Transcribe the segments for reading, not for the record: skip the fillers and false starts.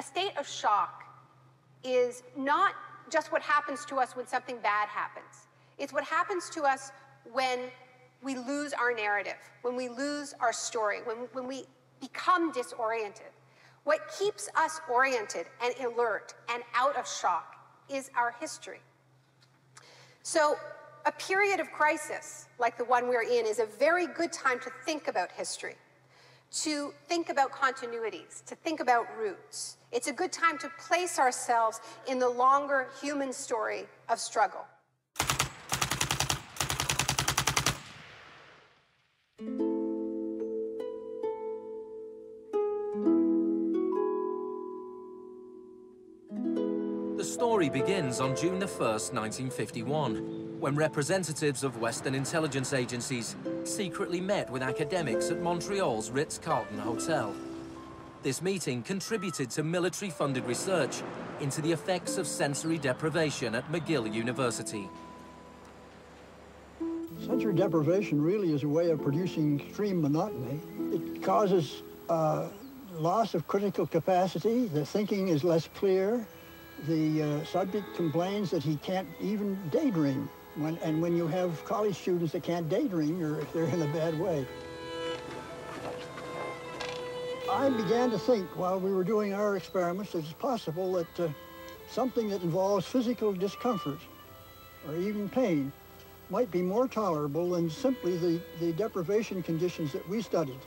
A state of shock is not just what happens to us when something bad happens. It's what happens to us when we lose our narrative, when we lose our story, when we become disoriented. What keeps us oriented and alert and out of shock is our history. So a period of crisis like the one we're in is a very good time to think about history, to think about continuities, to think about roots. It's a good time to place ourselves in the longer human story of struggle. The story begins on June the 1st, 1951, when representatives of Western intelligence agencies secretly met with academics at Montreal's Ritz-Carlton Hotel. This meeting contributed to military-funded research into the effects of sensory deprivation at McGill University. Sensory deprivation really is a way of producing extreme monotony. It causes loss of critical capacity. The thinking is less clear. The subject complains that he can't even daydream. When you have college students that can't daydream, they're in a bad way. I began to think while we were doing our experiments that it's possible that something that involves physical discomfort or even pain might be more tolerable than simply the deprivation conditions that we studied.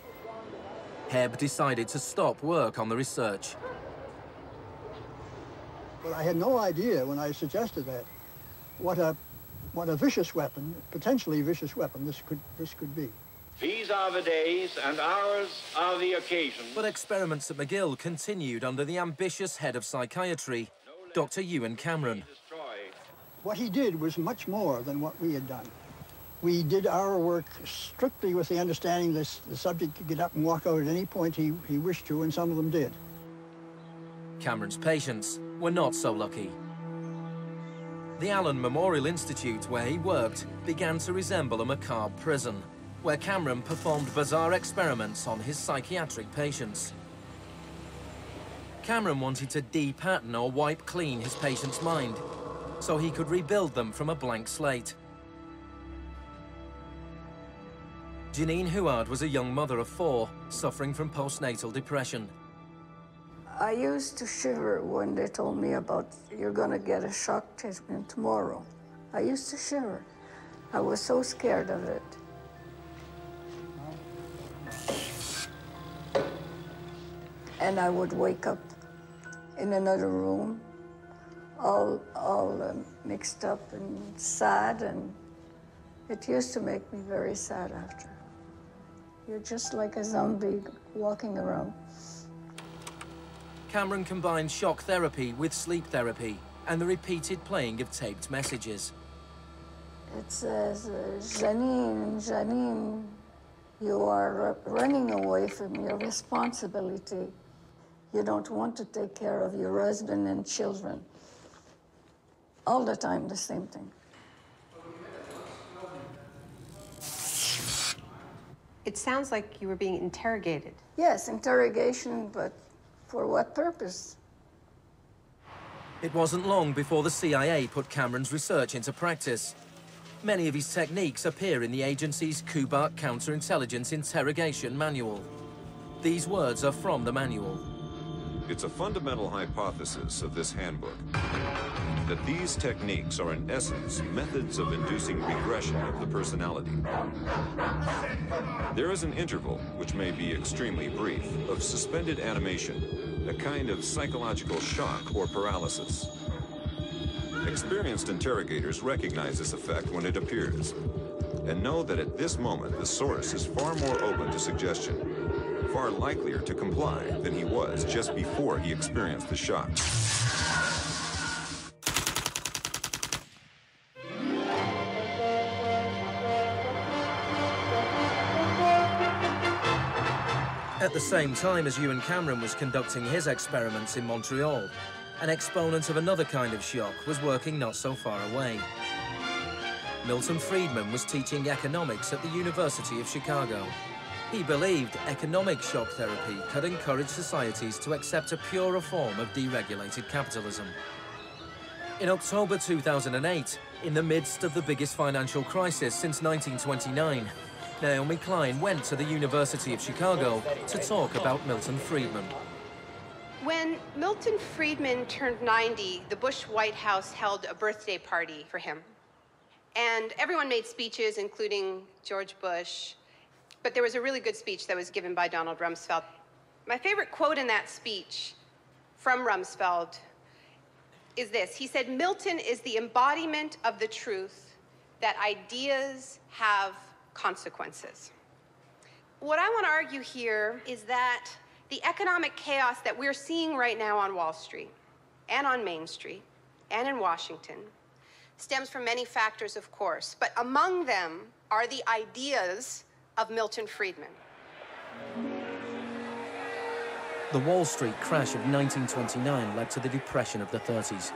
Hebb decided to stop work on the research. But I had no idea when I suggested that what a vicious weapon, potentially vicious weapon, this could be. These are the days and hours are the occasions. But experiments at McGill continued under the ambitious head of psychiatry, Dr. Ewan Cameron. What he did was much more than what we had done. We did our work strictly with the understanding that the subject could get up and walk out at any point he wished to, and some of them did. Cameron's patients were not so lucky. The Allen Memorial Institute, where he worked, began to resemble a macabre prison, where Cameron performed bizarre experiments on his psychiatric patients. Cameron wanted to de-pattern or wipe clean his patient's mind, so he could rebuild them from a blank slate. Janine Huard was a young mother of 4, suffering from postnatal depression. I used to shiver when they told me about, you're gonna get a shock treatment tomorrow. I used to shiver. I was so scared of it. And I would wake up in another room, all mixed up and sad, and it used to make me very sad after. You're just like a zombie walking around. Cameron combined shock therapy with sleep therapy and the repeated playing of taped messages. It says, Janine, Janine, you are running away from your responsibility. You don't want to take care of your husband and children. All the time, the same thing. It sounds like you were being interrogated. Yes, interrogation, but for what purpose? It wasn't long before the CIA put Cameron's research into practice. Many of his techniques appear in the agency's Kubark Counterintelligence Interrogation Manual. These words are from the manual. It's a fundamental hypothesis of this handbook that these techniques are in essence methods of inducing regression of the personality. There is an interval, which may be extremely brief, of suspended animation, a kind of psychological shock or paralysis. Experienced interrogators recognize this effect when it appears, and know that at this moment the source is far more open to suggestion, far likelier to comply than he was just before he experienced the shock. At the same time as Ewan Cameron was conducting his experiments in Montreal, an exponent of another kind of shock was working not so far away. Milton Friedman was teaching economics at the University of Chicago. He believed economic shock therapy could encourage societies to accept a purer form of deregulated capitalism. In October 2008, in the midst of the biggest financial crisis since 1929, Naomi Klein went to the University of Chicago to talk about Milton Friedman. When Milton Friedman turned 90, the Bush White House held a birthday party for him. And everyone made speeches, including George Bush. But there was a really good speech that was given by Donald Rumsfeld. My favorite quote in that speech from Rumsfeld is this. He said, "Milton is the embodiment of the truth that ideas have consequences." What I want to argue here is that the economic chaos that we're seeing right now on Wall Street and on Main Street and in Washington stems from many factors, of course, but among them are the ideas of Milton Friedman. The Wall Street crash of 1929 led to the Depression of the 30s.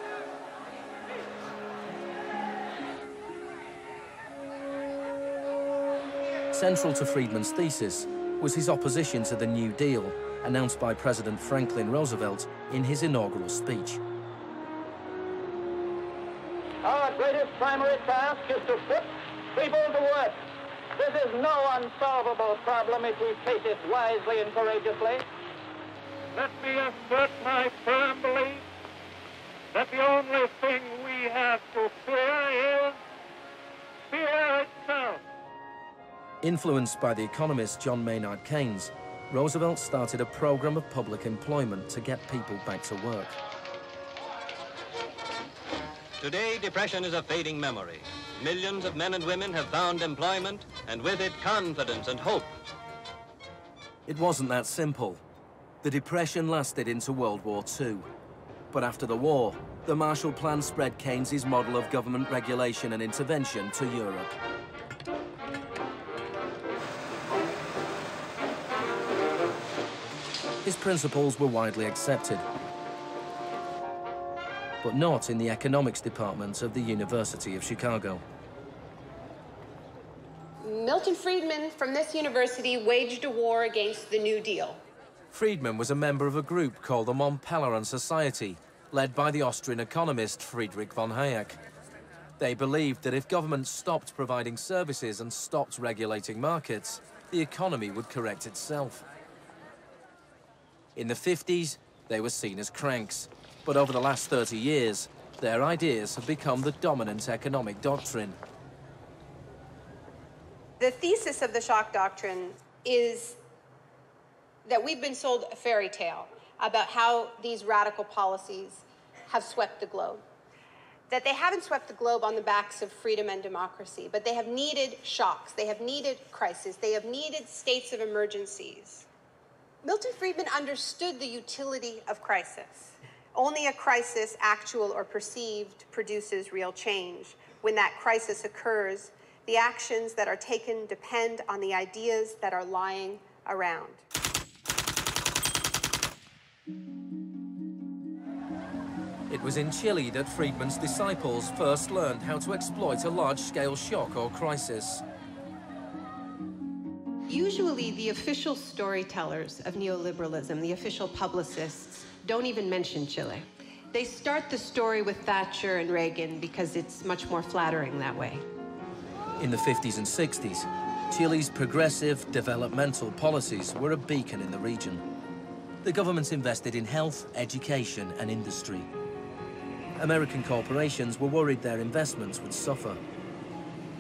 Central to Friedman's thesis was his opposition to the New Deal, announced by President Franklin Roosevelt in his inaugural speech. Our greatest primary task is to put people to work. This is no unsolvable problem if we face it wisely and courageously. Let me assert my firm belief that the only thing we have to fear is fear itself. Influenced by the economist John Maynard Keynes, Roosevelt started a program of public employment to get people back to work. Today, depression is a fading memory. Millions of men and women have found employment, and with it, confidence and hope. It wasn't that simple. The Depression lasted into World War II. But after the war, the Marshall Plan spread Keynes's model of government regulation and intervention to Europe. His principles were widely accepted, but not in the economics department of the University of Chicago. Milton Friedman from this university waged a war against the New Deal. Friedman was a member of a group called the Mont Pelerin Society, led by the Austrian economist Friedrich von Hayek. They believed that if governments stopped providing services and stopped regulating markets, the economy would correct itself. In the 50s, they were seen as cranks, but over the last 30 years, their ideas have become the dominant economic doctrine. The thesis of the shock doctrine is that we've been sold a fairy tale about how these radical policies have swept the globe. That they haven't swept the globe on the backs of freedom and democracy, but they have needed shocks, they have needed crises, they have needed states of emergencies. Milton Friedman understood the utility of crisis. Only a crisis, actual or perceived, produces real change. When that crisis occurs, the actions that are taken depend on the ideas that are lying around. It was in Chile that Friedman's disciples first learned how to exploit a large-scale shock or crisis. Usually, the official storytellers of neoliberalism, the official publicists, don't even mention Chile. They start the story with Thatcher and Reagan because it's much more flattering that way. In the 50s and 60s, Chile's progressive developmental policies were a beacon in the region. The government invested in health, education, and industry. American corporations were worried their investments would suffer.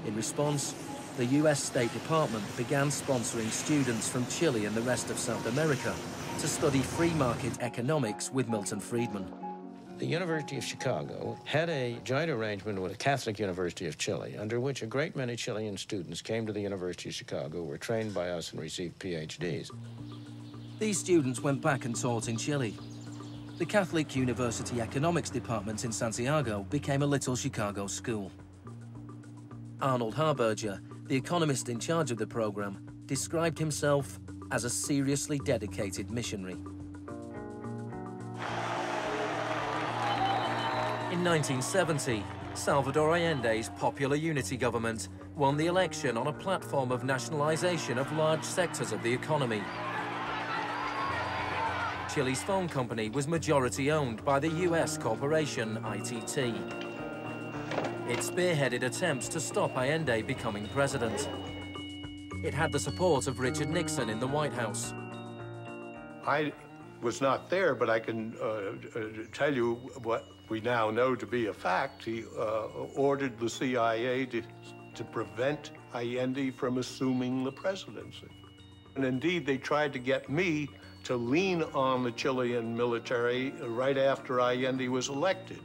In response, the US State Department began sponsoring students from Chile and the rest of South America to study free market economics with Milton Friedman. The University of Chicago had a joint arrangement with the Catholic University of Chile, under which a great many Chilean students came to the University of Chicago, were trained by us, and received PhDs. These students went back and taught in Chile. The Catholic University Economics Department in Santiago became a little Chicago school. Arnold Harberger, the economist in charge of the program, described himself as a seriously dedicated missionary. In 1970, Salvador Allende's Popular Unity government won the election on a platform of nationalization of large sectors of the economy. Chile's phone company was majority-owned by the US corporation ITT. It spearheaded attempts to stop Allende becoming president. It had the support of Richard Nixon in the White House. I was not there, but I can tell you what we now know to be a fact. He ordered the CIA to prevent Allende from assuming the presidency. And indeed, they tried to get me to lean on the Chilean military right after Allende was elected.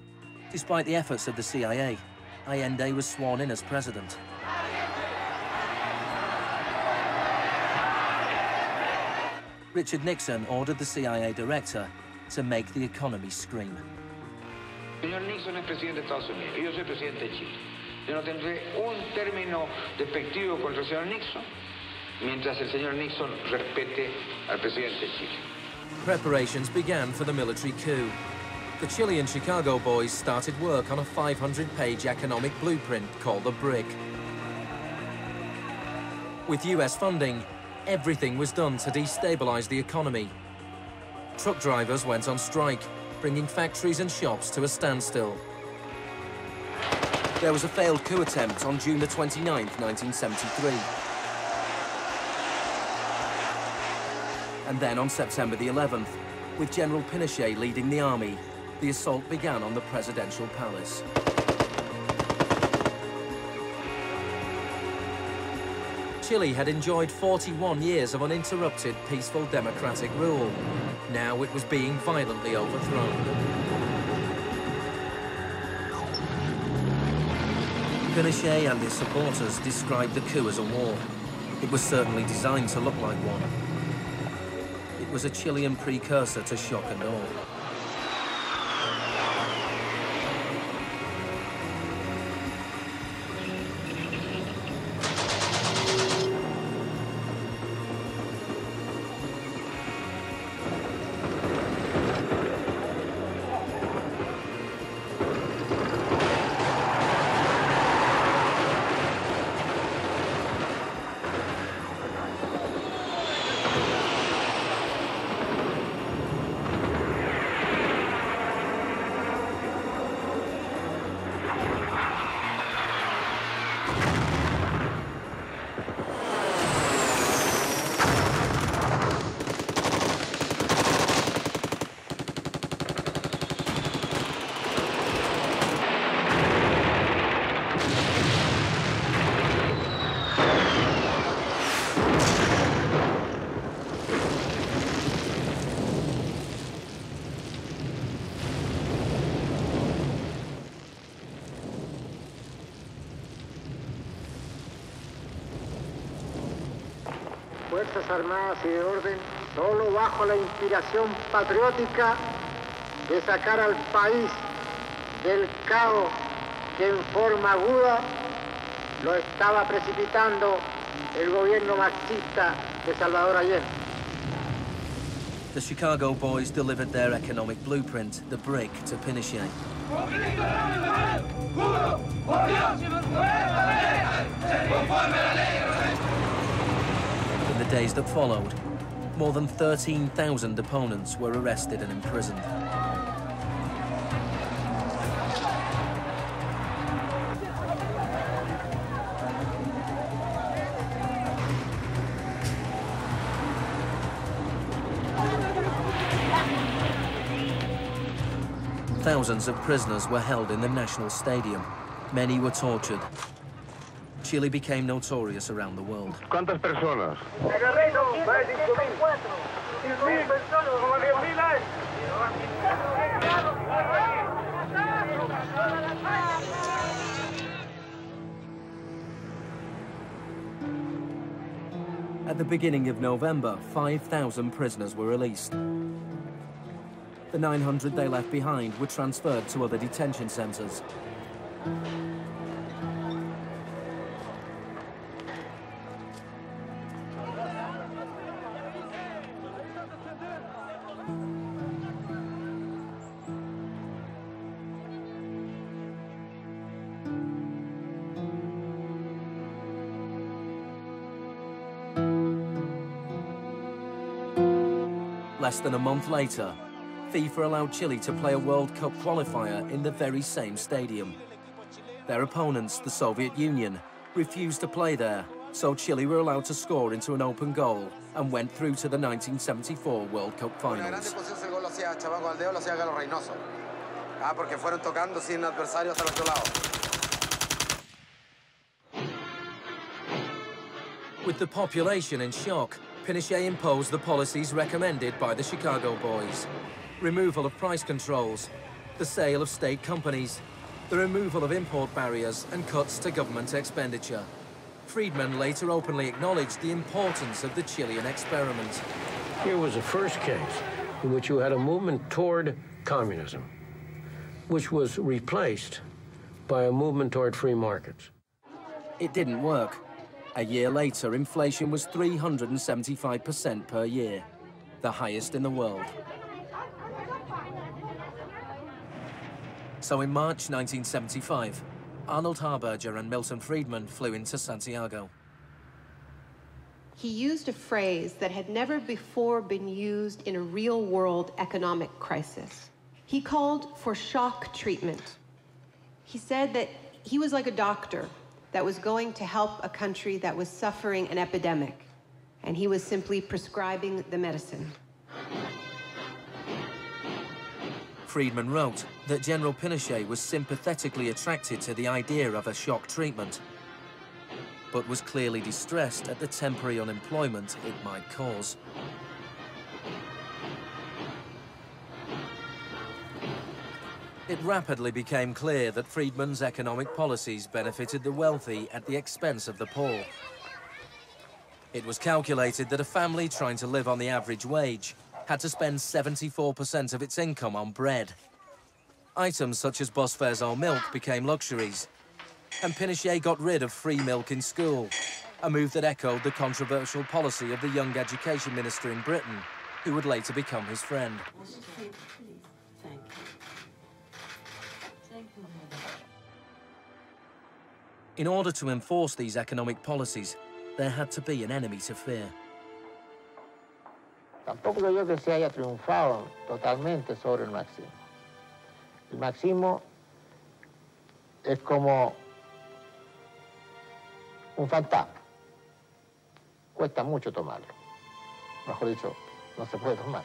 Despite the efforts of the CIA, Allende was sworn in as president. Richard Nixon ordered the CIA director to make the economy scream. Señor Nixon es presidente de Estados Unidos y yo soy presidente de Chile. Yo no tendré un término despectivo contra el señor Nixon mientras el señor Nixon respete al presidente de Chile. Preparations began for the military coup. The Chilean Chicago boys started work on a 500-page economic blueprint called the BRIC. With US funding, everything was done to destabilize the economy. Truck drivers went on strike, bringing factories and shops to a standstill. There was a failed coup attempt on June the 29th, 1973. And then on September the 11th, with General Pinochet leading the army, the assault began on the presidential palace. Chile had enjoyed 41 years of uninterrupted, peaceful democratic rule. Now it was being violently overthrown. Pinochet and his supporters described the coup as a war. It was certainly designed to look like one. It was a Chilean precursor to shock and awe. Fuerzas Armadas y de Orden, solo bajo la inspiración patriótica de sacar al país del caos que en forma aguda lo estaba precipitando el gobierno marxista de Salvador Allende. The Chicago boys delivered their economic blueprint, the BRIC, to Pinochet. In the days that followed, more than 13,000 opponents were arrested and imprisoned. Thousands of prisoners were held in the National Stadium. Many were tortured. Chile became notorious around the world. ¿Cuántas personas? At the beginning of November, 5,000 prisoners were released. The 900 they left behind were transferred to other detention centers. Less than a month later, FIFA allowed Chile to play a World Cup qualifier in the very same stadium. Their opponents, the Soviet Union, refused to play there, so Chile were allowed to score into an open goal and went through to the 1974 World Cup finals. With the population in shock, Pinochet imposed the policies recommended by the Chicago Boys. Removal of price controls, the sale of state companies, the removal of import barriers and cuts to government expenditure. Friedman later openly acknowledged the importance of the Chilean experiment. Here was the first case in which you had a movement toward communism, which was replaced by a movement toward free markets. It didn't work. A year later, inflation was 375% per year, the highest in the world. So in March 1975, Arnold Harberger and Milton Friedman flew into Santiago. He used a phrase that had never before been used in a real-world economic crisis. He called for shock treatment. He said that he was like a doctor that was going to help a country that was suffering an epidemic, and he was simply prescribing the medicine. Friedman wrote that General Pinochet was sympathetically attracted to the idea of a shock treatment, but was clearly distressed at the temporary unemployment it might cause. It rapidly became clear that Friedman's economic policies benefited the wealthy at the expense of the poor. It was calculated that a family trying to live on the average wage had to spend 74% of its income on bread. Items such as bus fares or milk became luxuries, and Pinochet got rid of free milk in school, a move that echoed the controversial policy of the young education minister in Britain, who would later become his friend. In order to enforce these economic policies, there had to be an enemy to fear. Tampoco creo yo que se haya triunfado totalmente sobre el marxismo. El marxismo es como un fantasma. Cuesta mucho tomarlo. Mejor dicho, no se puede tomar.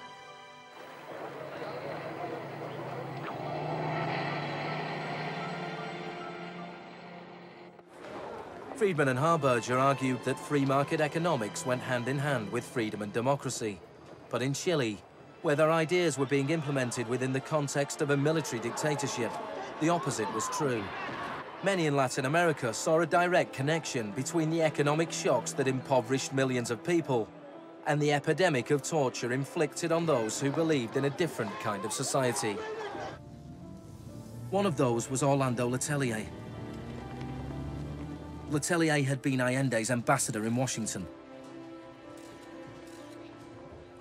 Friedman and Harberger argued that free market economics went hand in hand with freedom and democracy. But in Chile, where their ideas were being implemented within the context of a military dictatorship, the opposite was true. Many in Latin America saw a direct connection between the economic shocks that impoverished millions of people and the epidemic of torture inflicted on those who believed in a different kind of society. One of those was Orlando Letelier. Letelier had been Allende's ambassador in Washington.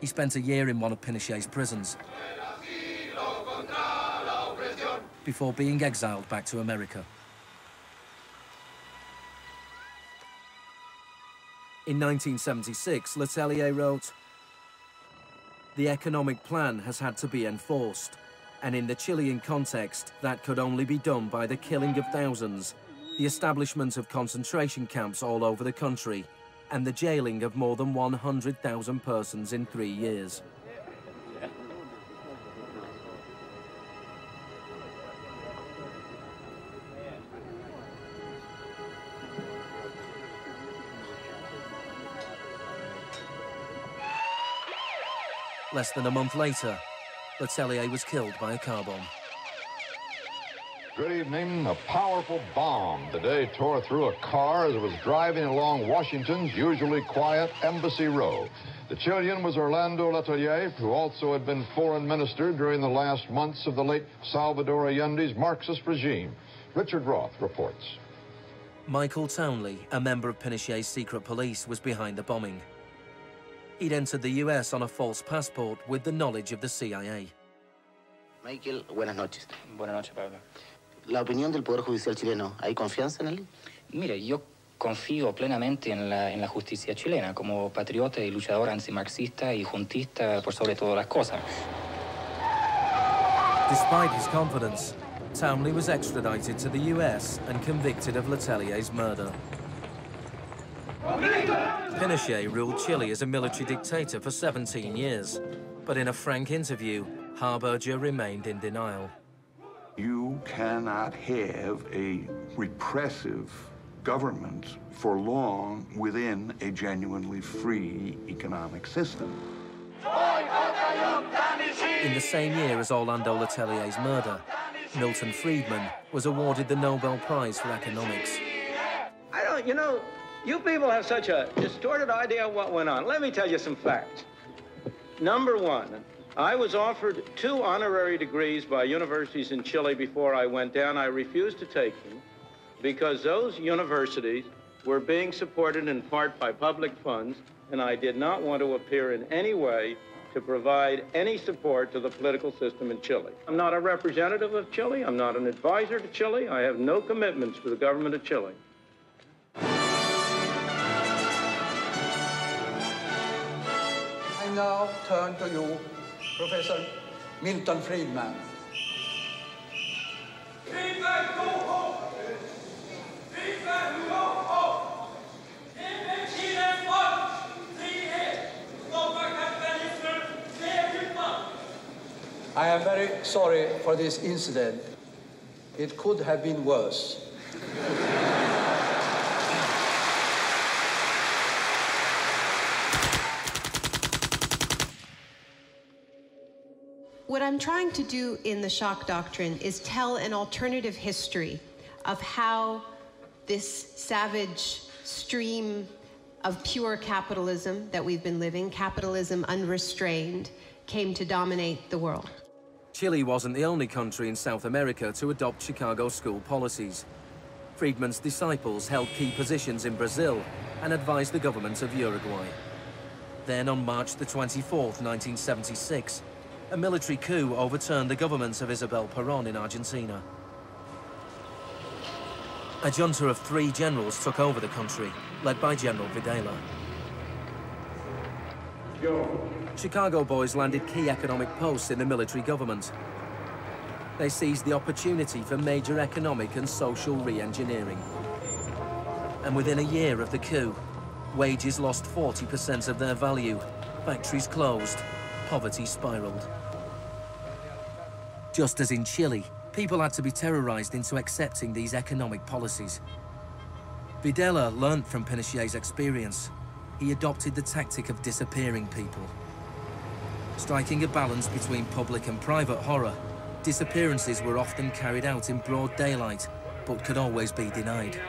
He spent a year in one of Pinochet's prisons before being exiled back to America. In 1976, Letelier wrote, "The economic plan has had to be enforced, and in the Chilean context, that could only be done by the killing of thousands, the establishment of concentration camps all over the country, and the jailing of more than 100,000 persons in 3 years." Less than a month later, Letelier was killed by a car bomb. Good evening. A powerful bomb today tore through a car as it was driving along Washington's usually quiet Embassy Row. The Chilean was Orlando Letelier, who also had been foreign minister during the last months of the late Salvador Allende's Marxist regime. Richard Roth reports. Michael Townley, a member of Pinochet's secret police, was behind the bombing. He'd entered the US on a false passport with the knowledge of the CIA. Michael, buenas noches. Buenas noches, Pablo. La opinión del Poder Judicial chileno, ¿hay confianza en él? Mire, yo confío plenamente en la justicia chilena como patriota y luchador antimarxista y juntista por sobre todas las cosas. Despite his confidence, Townley was extradited to the US and convicted of Letelier's murder. Pinochet ruled Chile as a military dictator for 17 years, but in a frank interview, Harberger remained in denial. You cannot have a repressive government for long within a genuinely free economic system. In the same year as Orlando Letelier's murder, Milton Friedman was awarded the Nobel Prize for Economics. You know, you people have such a distorted idea of what went on. Let me tell you some facts. Number one, I was offered 2 honorary degrees by universities in Chile before I went down. I refused to take them because those universities were being supported in part by public funds, and I did not want to appear in any way to provide any support to the political system in Chile. I'm not a representative of Chile. I'm not an advisor to Chile. I have no commitments to the government of Chile. I now turn to you, Professor Milton Friedman. I am very sorry for this incident. It could have been worse. What I'm trying to do in the shock doctrine is tell an alternative history of how this savage stream of pure capitalism that we've been living, capitalism unrestrained, came to dominate the world. Chile wasn't the only country in South America to adopt Chicago school policies. Friedman's disciples held key positions in Brazil and advised the government of Uruguay. Then on March the 24th, 1976, a military coup overturned the government of Isabel Perón in Argentina. A junta of 3 generals took over the country, led by General Videla. Chicago boys landed key economic posts in the military government. They seized the opportunity for major economic and social re-engineering. And within a year of the coup, wages lost 40% of their value, factories closed, poverty spiraled. Just as in Chile, people had to be terrorized into accepting these economic policies. Videla learned from Pinochet's experience. He adopted the tactic of disappearing people. Striking a balance between public and private horror, disappearances were often carried out in broad daylight, but could always be denied.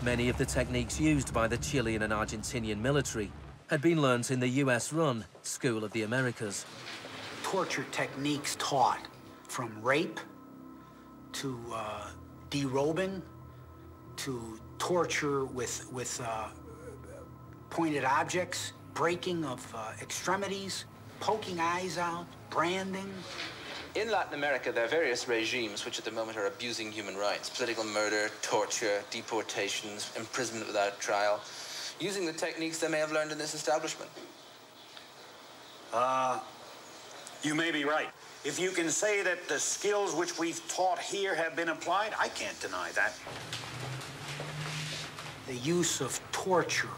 Many of the techniques used by the Chilean and Argentinian military had been learnt in the US-run School of the Americas. Torture techniques taught, from rape to derobing to torture with pointed objects, breaking of extremities, poking eyes out, branding. In Latin America, there are various regimes which at the moment are abusing human rights. Political murder, torture, deportations, imprisonment without trial, using the techniques they may have learned in this establishment. You may be right. If you can say that the skills which we've taught here have been applied, I can't deny that. The use of torture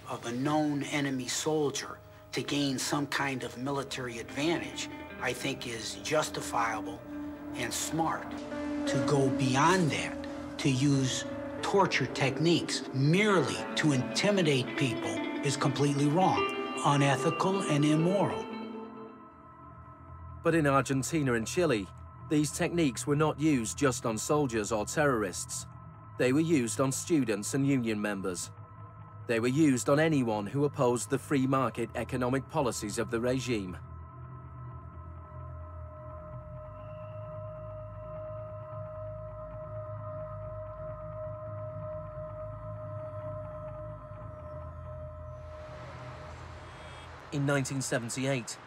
of a known enemy soldier to gain some kind of military advantage, I think is justifiable and smart. To go beyond that, to use torture techniques merely to intimidate people is completely wrong, unethical and immoral. But in Argentina and Chile, these techniques were not used just on soldiers or terrorists. They were used on students and union members. They were used on anyone who opposed the free market economic policies of the regime. In 1978,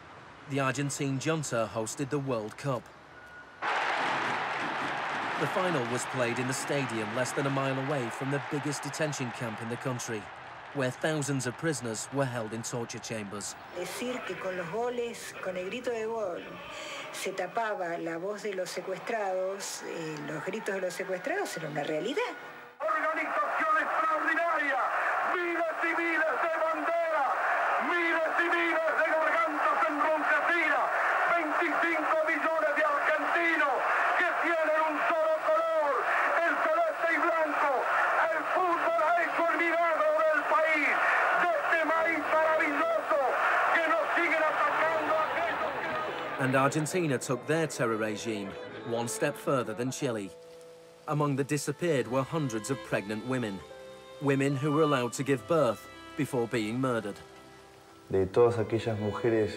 the Argentine junta hosted the World Cup. The final was played in the stadium less than a mile away from the biggest detention camp in the country, where thousands of prisoners were held in torture chambers. Decir que con los goles, con el grito de gol, se tapaba la voz de los secuestrados, los gritos de los secuestrados era una realidad. Organización extraordinaria, miles y miles de banderas, miles y miles de gargantas enronquecidas, 25 millones de argentinos que tienen un solo color, el celeste y blanco. El fútbol ha hecho el milagro del país, de este maíz maravilloso que nos siguen atacando aquellos que... And Argentina took their terror regime one step further than Chile. Among the disappeared were hundreds of pregnant women. Women who were allowed to give birth before being murdered. De todas aquellas mujeres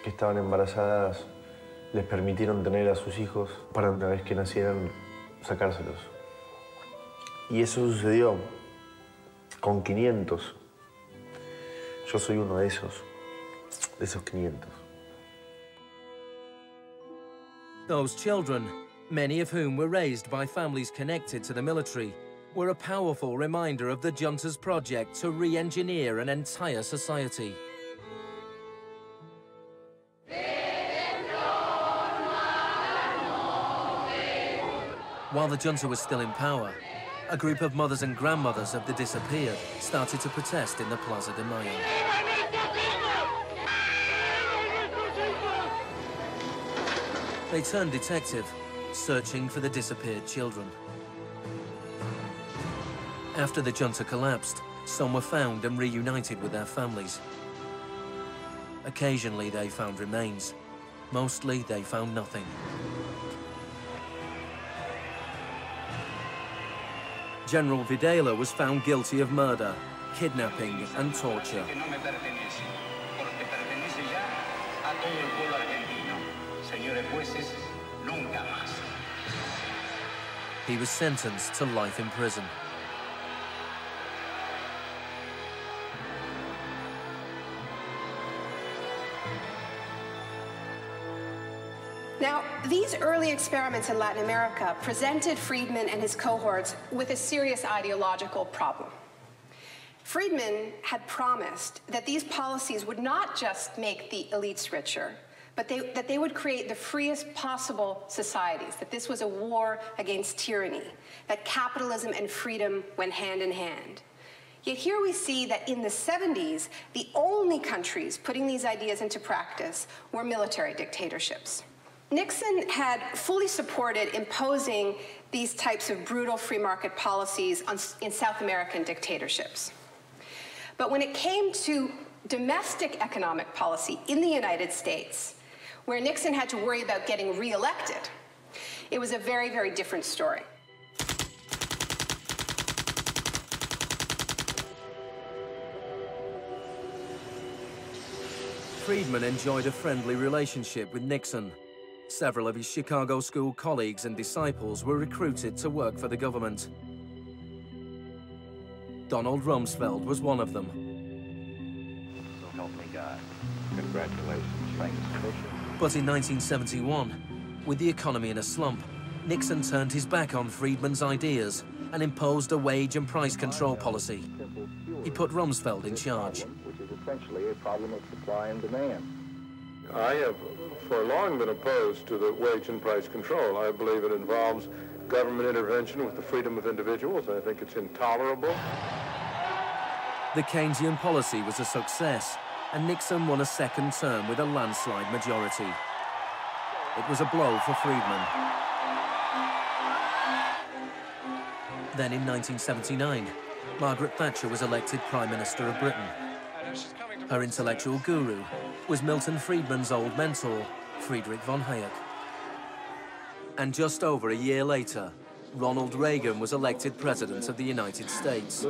que estaban embarazadas, les permitieron tener a sus hijos para una vez que nacieran, sacárselos. Y eso sucedió con 500. Yo soy uno de esos 500. Those children, many of whom were raised by families connected to the military, were a powerful reminder of the junta's project to re-engineer an entire society. While the junta was still in power, a group of mothers and grandmothers of the disappeared started to protest in the Plaza de Mayo. They turned detective, searching for the disappeared children. After the junta collapsed, some were found and reunited with their families. Occasionally they found remains. Mostly they found nothing. General Videla was found guilty of murder, kidnapping and torture. He was sentenced to life in prison. Now, these early experiments in Latin America presented Friedman and his cohorts with a serious ideological problem. Friedman had promised that these policies would not just make the elites richer, but that they would create the freest possible societies, that this was a war against tyranny, that capitalism and freedom went hand in hand. Yet here we see that in the 70s, the only countries putting these ideas into practice were military dictatorships. Nixon had fully supported imposing these types of brutal free market policies in South American dictatorships. But when it came to domestic economic policy in the United States, where Nixon had to worry about getting reelected, it was a very, very different story. Friedman enjoyed a friendly relationship with Nixon. Several of his Chicago school colleagues and disciples were recruited to work for the government. Donald Rumsfeld was one of them. So help me God. Congratulations. Thanks. But in 1971, with the economy in a slump, Nixon turned his back on Friedman's ideas and imposed a wage and price control policy. He put Rumsfeld in charge. Which is essentially a problem of supply and demand. I have for long been opposed to the wage and price control. I believe it involves government intervention with the freedom of individuals. I think it's intolerable. The Keynesian policy was a success, and Nixon won a second term with a landslide majority. It was a blow for Friedman. Then in 1979, Margaret Thatcher was elected Prime Minister of Britain. Her intellectual guru was Milton Friedman's old mentor, Friedrich von Hayek. And just over a year later, Ronald Reagan was elected President of the United States.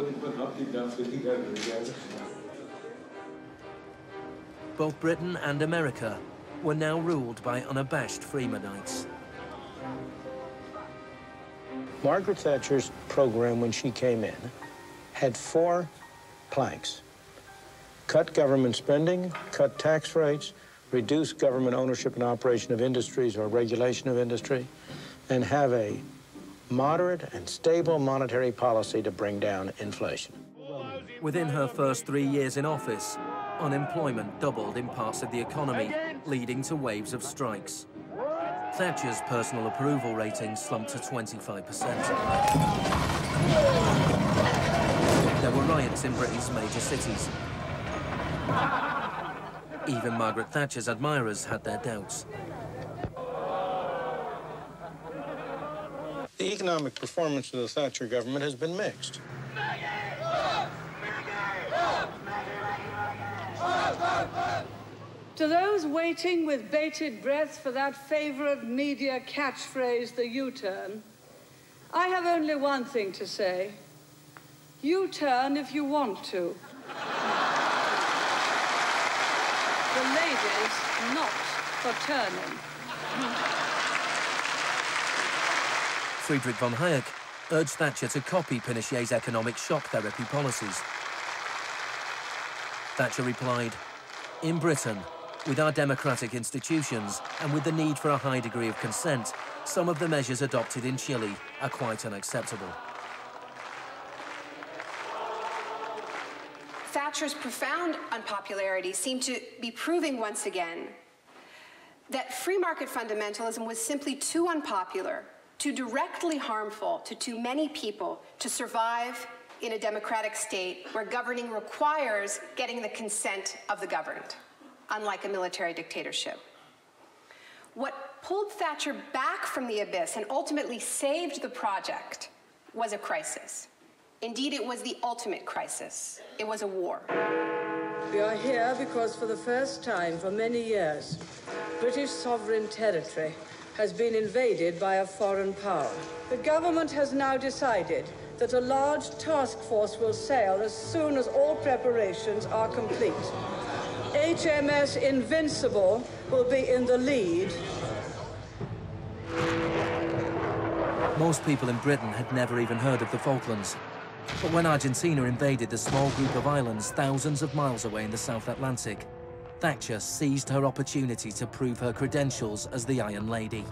Both Britain and America were now ruled by unabashed Freemanites. Margaret Thatcher's program when she came in had 4 planks. Cut government spending, cut tax rates, reduce government ownership and operation of industries or regulation of industry, and have a moderate and stable monetary policy to bring down inflation. Within her first 3 years in office, unemployment doubled in parts of the economy, leading to waves of strikes. Thatcher's personal approval rating slumped to 25%. There were riots in Britain's major cities. Even Margaret Thatcher's admirers had their doubts. The economic performance of the Thatcher government has been mixed. To those waiting with bated breath for that favorite media catchphrase, the U-turn, I have only one thing to say. U-turn if you want to. The ladies not for turning. Friedrich von Hayek urged Thatcher to copy Pinochet's economic shock therapy policies. Thatcher replied, "In Britain, with our democratic institutions and with the need for a high degree of consent, some of the measures adopted in Chile are quite unacceptable." Thatcher's profound unpopularity seemed to be proving once again that free market fundamentalism was simply too unpopular, too directly harmful to too many people to survive in a democratic state where governing requires getting the consent of the governed, unlike a military dictatorship. What pulled Thatcher back from the abyss and ultimately saved the project was a crisis. Indeed, it was the ultimate crisis. It was a war. We are here because for the first time for many years, British sovereign territory has been invaded by a foreign power. The government has now decided that a large task force will sail as soon as all preparations are complete. HMS Invincible will be in the lead. Most people in Britain had never even heard of the Falklands. But when Argentina invaded the small group of islands thousands of miles away in the South Atlantic, Thatcher seized her opportunity to prove her credentials as the Iron Lady.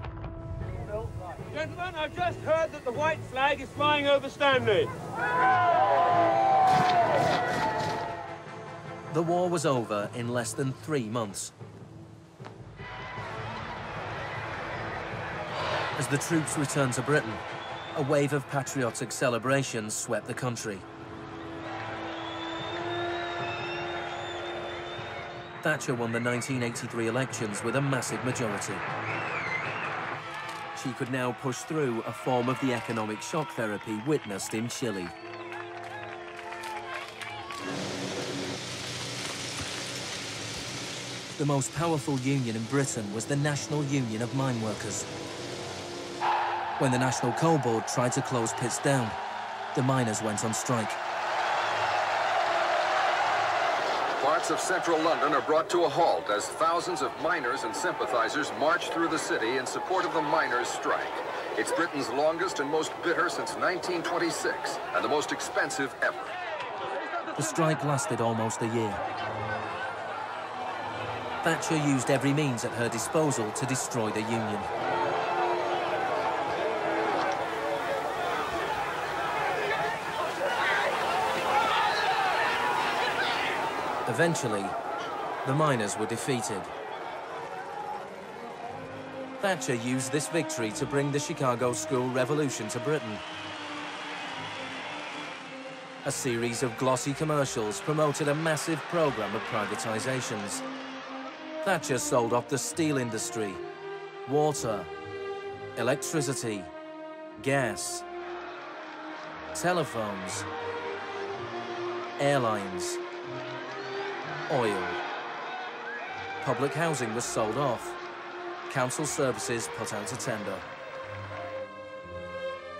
Gentlemen, I've just heard that the white flag is flying over Stanley. The war was over in less than 3 months. As the troops returned to Britain, a wave of patriotic celebrations swept the country. Thatcher won the 1983 elections with a massive majority. She could now push through a form of the economic shock therapy witnessed in Chile. The most powerful union in Britain was the National Union of Mine Workers. When the National Coal Board tried to close pits down, the miners went on strike. Parts of central London are brought to a halt as thousands of miners and sympathizers march through the city in support of the miners' strike. It's Britain's longest and most bitter since 1926, and the most expensive ever. The strike lasted almost a year. Thatcher used every means at her disposal to destroy the union. Eventually, the miners were defeated. Thatcher used this victory to bring the Chicago School Revolution to Britain. A series of glossy commercials promoted a massive program of privatizations. Thatcher sold off the steel industry, water, electricity, gas, telephones, airlines, oil. Public housing was sold off. Council services put out to tender.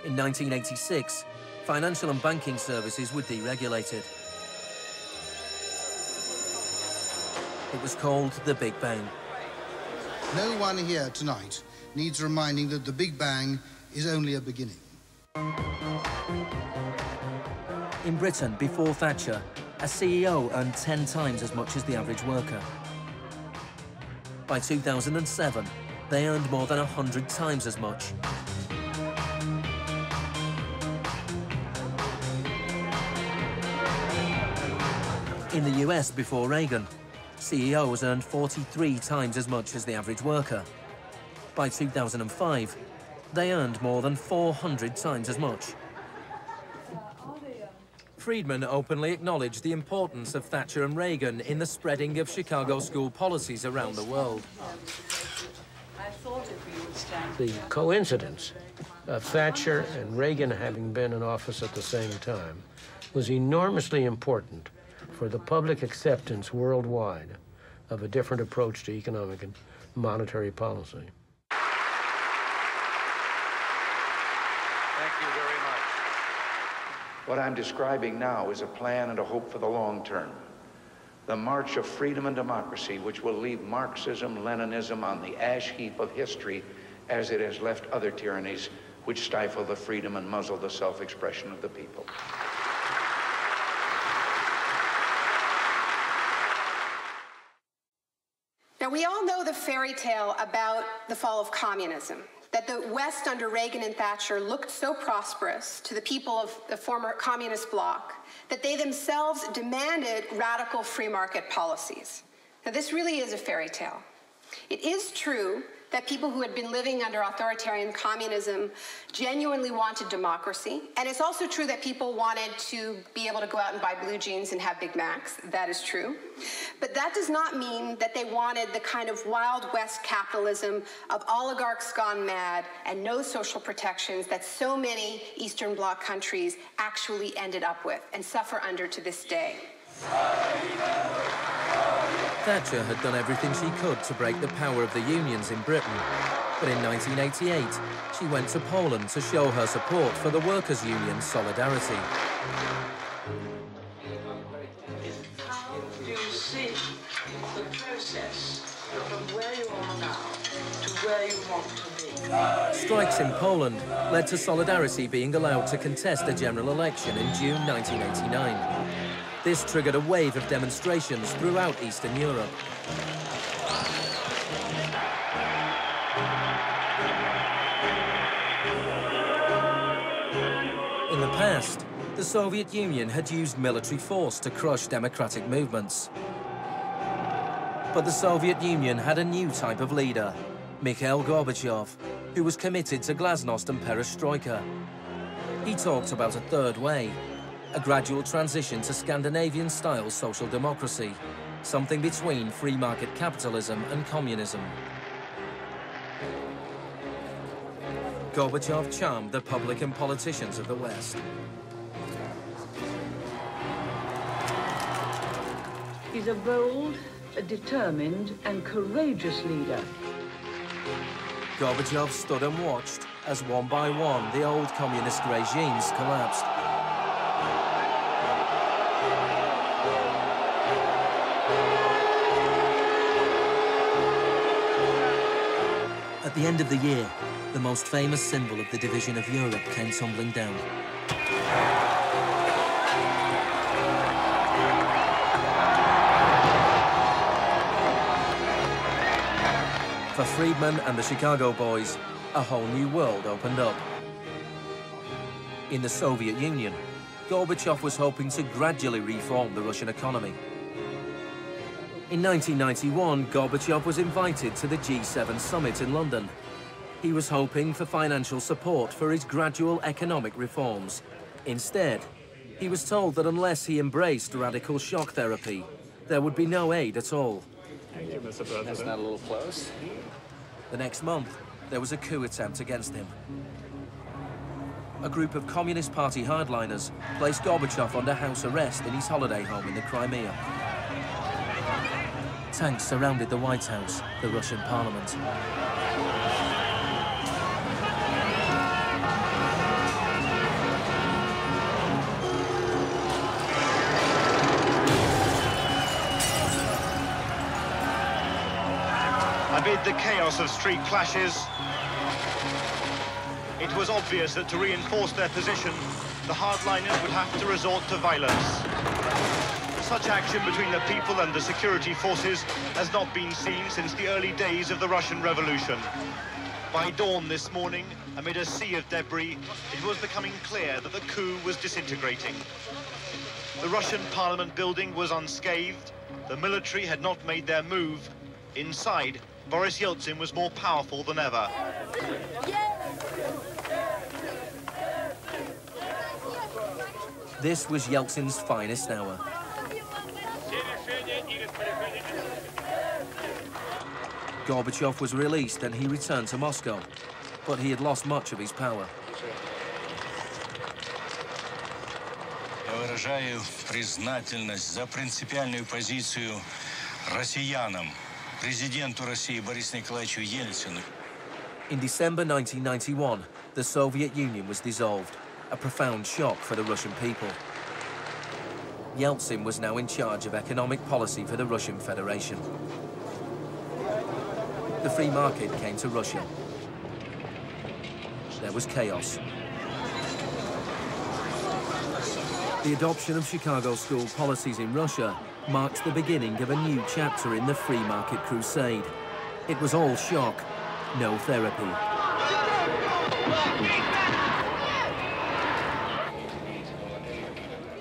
In 1986, financial and banking services were deregulated. It was called the Big Bang. No one here tonight needs reminding that the Big Bang is only a beginning. In Britain, before Thatcher, a CEO earned 10 times as much as the average worker. By 2007, they earned more than 100 times as much. In the US before Reagan, CEOs earned 43 times as much as the average worker. By 2005, they earned more than 400 times as much. Friedman openly acknowledged the importance of Thatcher and Reagan in the spreading of Chicago school policies around the world. The coincidence of Thatcher and Reagan having been in office at the same time was enormously important for the public acceptance worldwide of a different approach to economic and monetary policy. Thank you very much. What I'm describing now is a plan and a hope for the long term. The march of freedom and democracy, which will leave Marxism, Leninism on the ash heap of history as it has left other tyrannies which stifle the freedom and muzzle the self-expression of the people. Now, we all know the fairy tale about the fall of communism, that the West under Reagan and Thatcher looked so prosperous to the people of the former communist bloc that they themselves demanded radical free market policies. Now, this really is a fairy tale. It is true that people who had been living under authoritarian communism genuinely wanted democracy. And it's also true that people wanted to be able to go out and buy blue jeans and have Big Macs. That is true. But that does not mean that they wanted the kind of Wild West capitalism of oligarchs gone mad and no social protections that so many Eastern Bloc countries actually ended up with and suffer under to this day. Thatcher had done everything she could to break the power of the unions in Britain. But in 1988, she went to Poland to show her support for the workers' union Solidarity. How do you see the process from where you are now to where you want to be? Strikes in Poland led to Solidarity being allowed to contest a general election in June 1989. This triggered a wave of demonstrations throughout Eastern Europe. In the past, the Soviet Union had used military force to crush democratic movements. But the Soviet Union had a new type of leader, Mikhail Gorbachev, who was committed to glasnost and perestroika. He talked about a third way, a gradual transition to Scandinavian-style social democracy, something between free market capitalism and communism. Gorbachev charmed the public and politicians of the West. He's a bold, a determined, and courageous leader. Gorbachev stood and watched as one by one the old communist regimes collapsed. At the end of the year, the most famous symbol of the division of Europe came tumbling down. For Friedman and the Chicago boys, a whole new world opened up. In the Soviet Union, Gorbachev was hoping to gradually reform the Russian economy. In 1991, Gorbachev was invited to the G7 summit in London. He was hoping for financial support for his gradual economic reforms. Instead, he was told that unless he embraced radical shock therapy, there would be no aid at all. Thank you, Mr. President. That's not a little close. The next month, there was a coup attempt against him. A group of Communist Party hardliners placed Gorbachev under house arrest in his holiday home in the Crimea. Tanks surrounded the White House, the Russian parliament. Amid the chaos of street clashes, it was obvious that to reinforce their position, the hardliners would have to resort to violence. Such action between the people and the security forces has not been seen since the early days of the Russian Revolution. By dawn this morning, amid a sea of debris, it was becoming clear that the coup was disintegrating. The Russian parliament building was unscathed. The military had not made their move. Inside, Boris Yeltsin was more powerful than ever. This was Yeltsin's finest hour. Gorbachev was released and he returned to Moscow, but he had lost much of his power. Я выражаю признательность за принципиальную позицию россиянам, президенту России Борису Николаевичу Ельцину. In December 1991, the Soviet Union was dissolved, a profound shock for the Russian people. Yeltsin was now in charge of economic policy for the Russian Federation. The free market came to Russia. There was chaos. The adoption of Chicago school policies in Russia marked the beginning of a new chapter in the free market crusade. It was all shock, no therapy.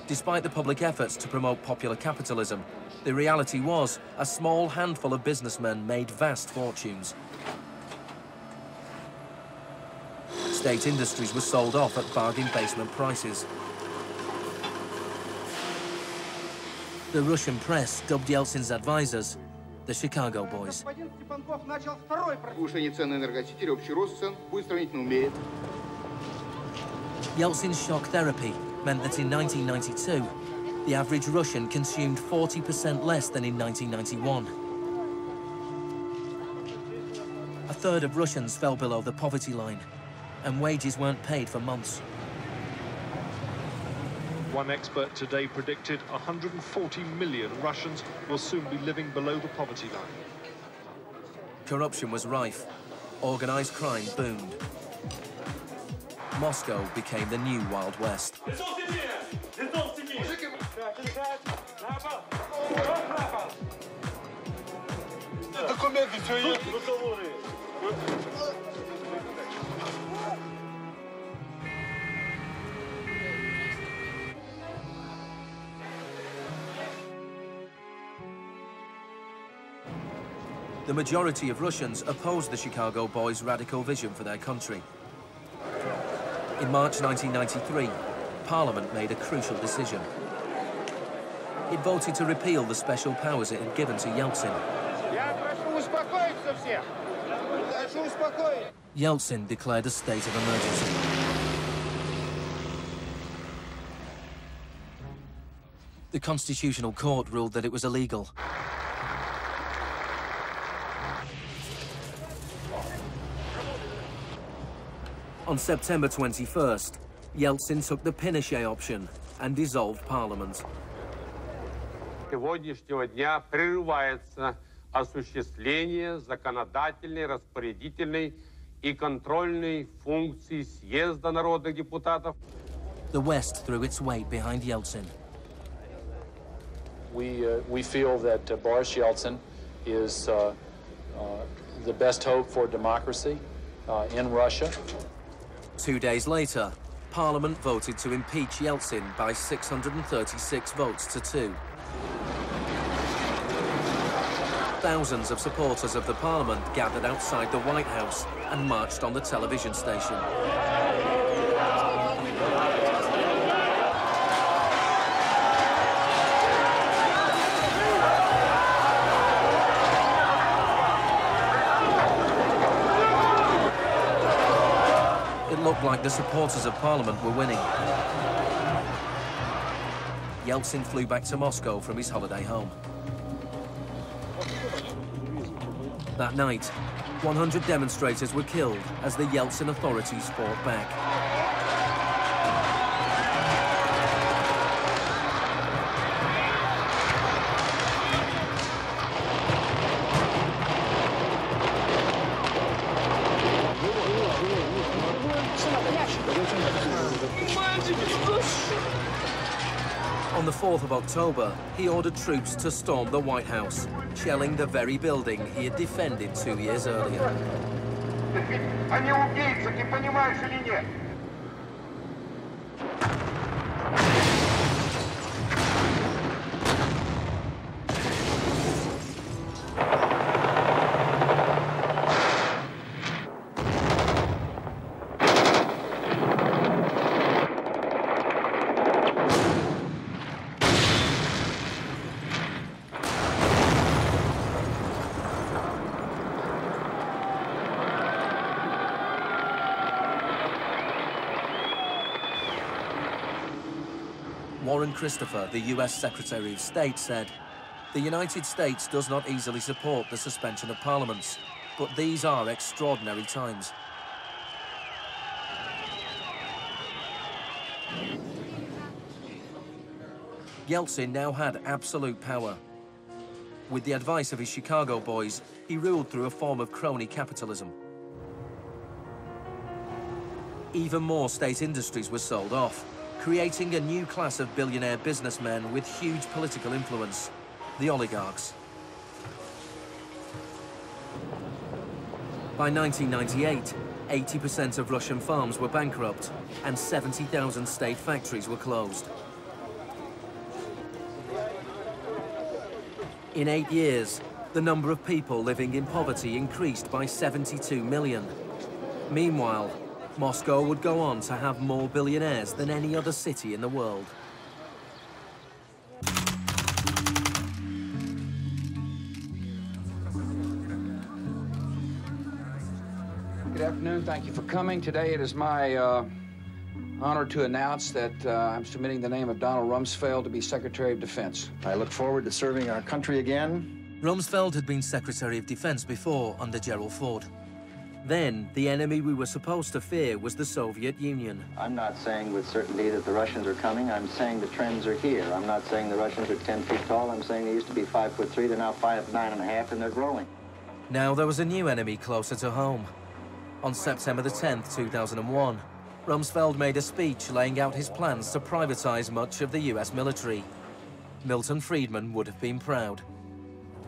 Despite the public efforts to promote popular capitalism, the reality was a small handful of businessmen made vast fortunes. State industries were sold off at bargain basement prices. The Russian press dubbed Yeltsin's advisors the Chicago Boys. Yeltsin's shock therapy meant that in 1992, the average Russian consumed 40% less than in 1991. A third of Russians fell below the poverty line, and wages weren't paid for months. One expert today predicted 140 million Russians will soon be living below the poverty line. Corruption was rife. Organized crime boomed. Moscow became the new Wild West. The majority of Russians opposed the Chicago Boys' radical vision for their country. In March 1993, Parliament made a crucial decision. It voted to repeal the special powers it had given to Yeltsin. Yeltsin declared a state of emergency. The Constitutional Court ruled that it was illegal. On September 21st, Yeltsin took the Pinochet option and dissolved Parliament. Сегодняшнего дня прерывается осуществление законодательной, распорядительной и контрольной функций съезда народных депутатов. The West threw its weight behind Yeltsin. We feel that Boris Yeltsin is the best hope for democracy in Russia. 2 days later, Parliament voted to impeach Yeltsin by 636 votes to 2. Thousands of supporters of the Parliament gathered outside the White House and marched on the television station. It looked like the supporters of Parliament were winning. Yeltsin flew back to Moscow from his holiday home. That night, 100 demonstrators were killed as the Yeltsin authorities fought back. On the 4th of October, he ordered troops to storm the White House, shelling the very building he had defended 2 years earlier. Они убийцы, ты понимаешь или нет? Warren Christopher, the US Secretary of State, said, "The United States does not easily support the suspension of parliaments, but these are extraordinary times." Yeltsin now had absolute power. With the advice of his Chicago boys, he ruled through a form of crony capitalism. Even more state industries were sold off, creating a new class of billionaire businessmen with huge political influence, the oligarchs. By 1998, 80% of Russian farms were bankrupt and 70,000 state factories were closed. In 8 years, the number of people living in poverty increased by 72 million. Meanwhile, Moscow would go on to have more billionaires than any other city in the world. Good afternoon. Thank you for coming. Today it is my honor to announce that I'm submitting the name of Donald Rumsfeld to be Secretary of Defense. I look forward to serving our country again. Rumsfeld had been Secretary of Defense before under Gerald Ford. Then, the enemy we were supposed to fear was the Soviet Union. I'm not saying with certainty that the Russians are coming. I'm saying the trends are here. I'm not saying the Russians are 10 feet tall. I'm saying they used to be 5'3". They're now 5'9½", and they're growing. Now there was a new enemy closer to home. On September the 10th, 2001, Rumsfeld made a speech laying out his plans to privatize much of the US military. Milton Friedman would have been proud.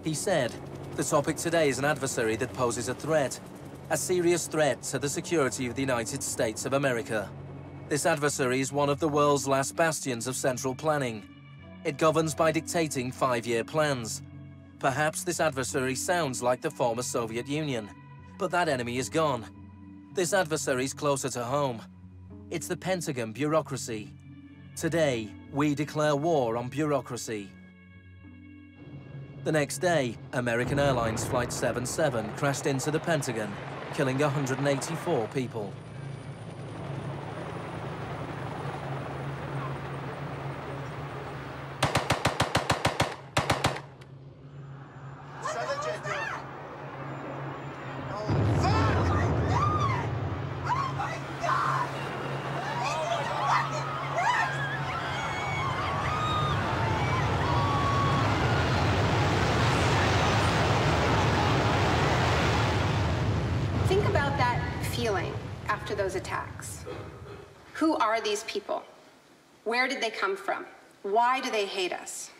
He said, "The topic today is an adversary that poses a threat. A serious threat to the security of the United States of America. This adversary is one of the world's last bastions of central planning. It governs by dictating 5-year plans. Perhaps this adversary sounds like the former Soviet Union, but that enemy is gone. This adversary is closer to home. It's the Pentagon bureaucracy. Today, we declare war on bureaucracy." The next day, American Airlines Flight 77 crashed into the Pentagon, killing 184 people. Think about that feeling after those attacks. Who are these people? Where did they come from? Why do they hate us?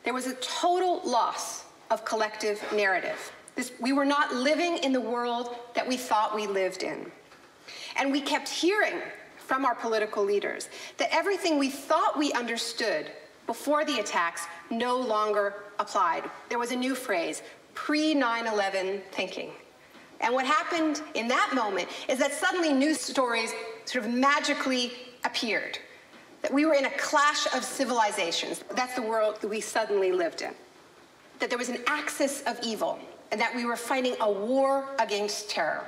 There was a total loss of collective narrative. We were not living in the world that we thought we lived in. And we kept hearing from our political leaders that everything we thought we understood before the attacks no longer applied. There was a new phrase, pre-9/11 thinking. And what happened in that moment is that suddenly news stories sort of magically appeared. That we were in a clash of civilizations. That's the world that we suddenly lived in. That there was an axis of evil, and that we were fighting a war against terror.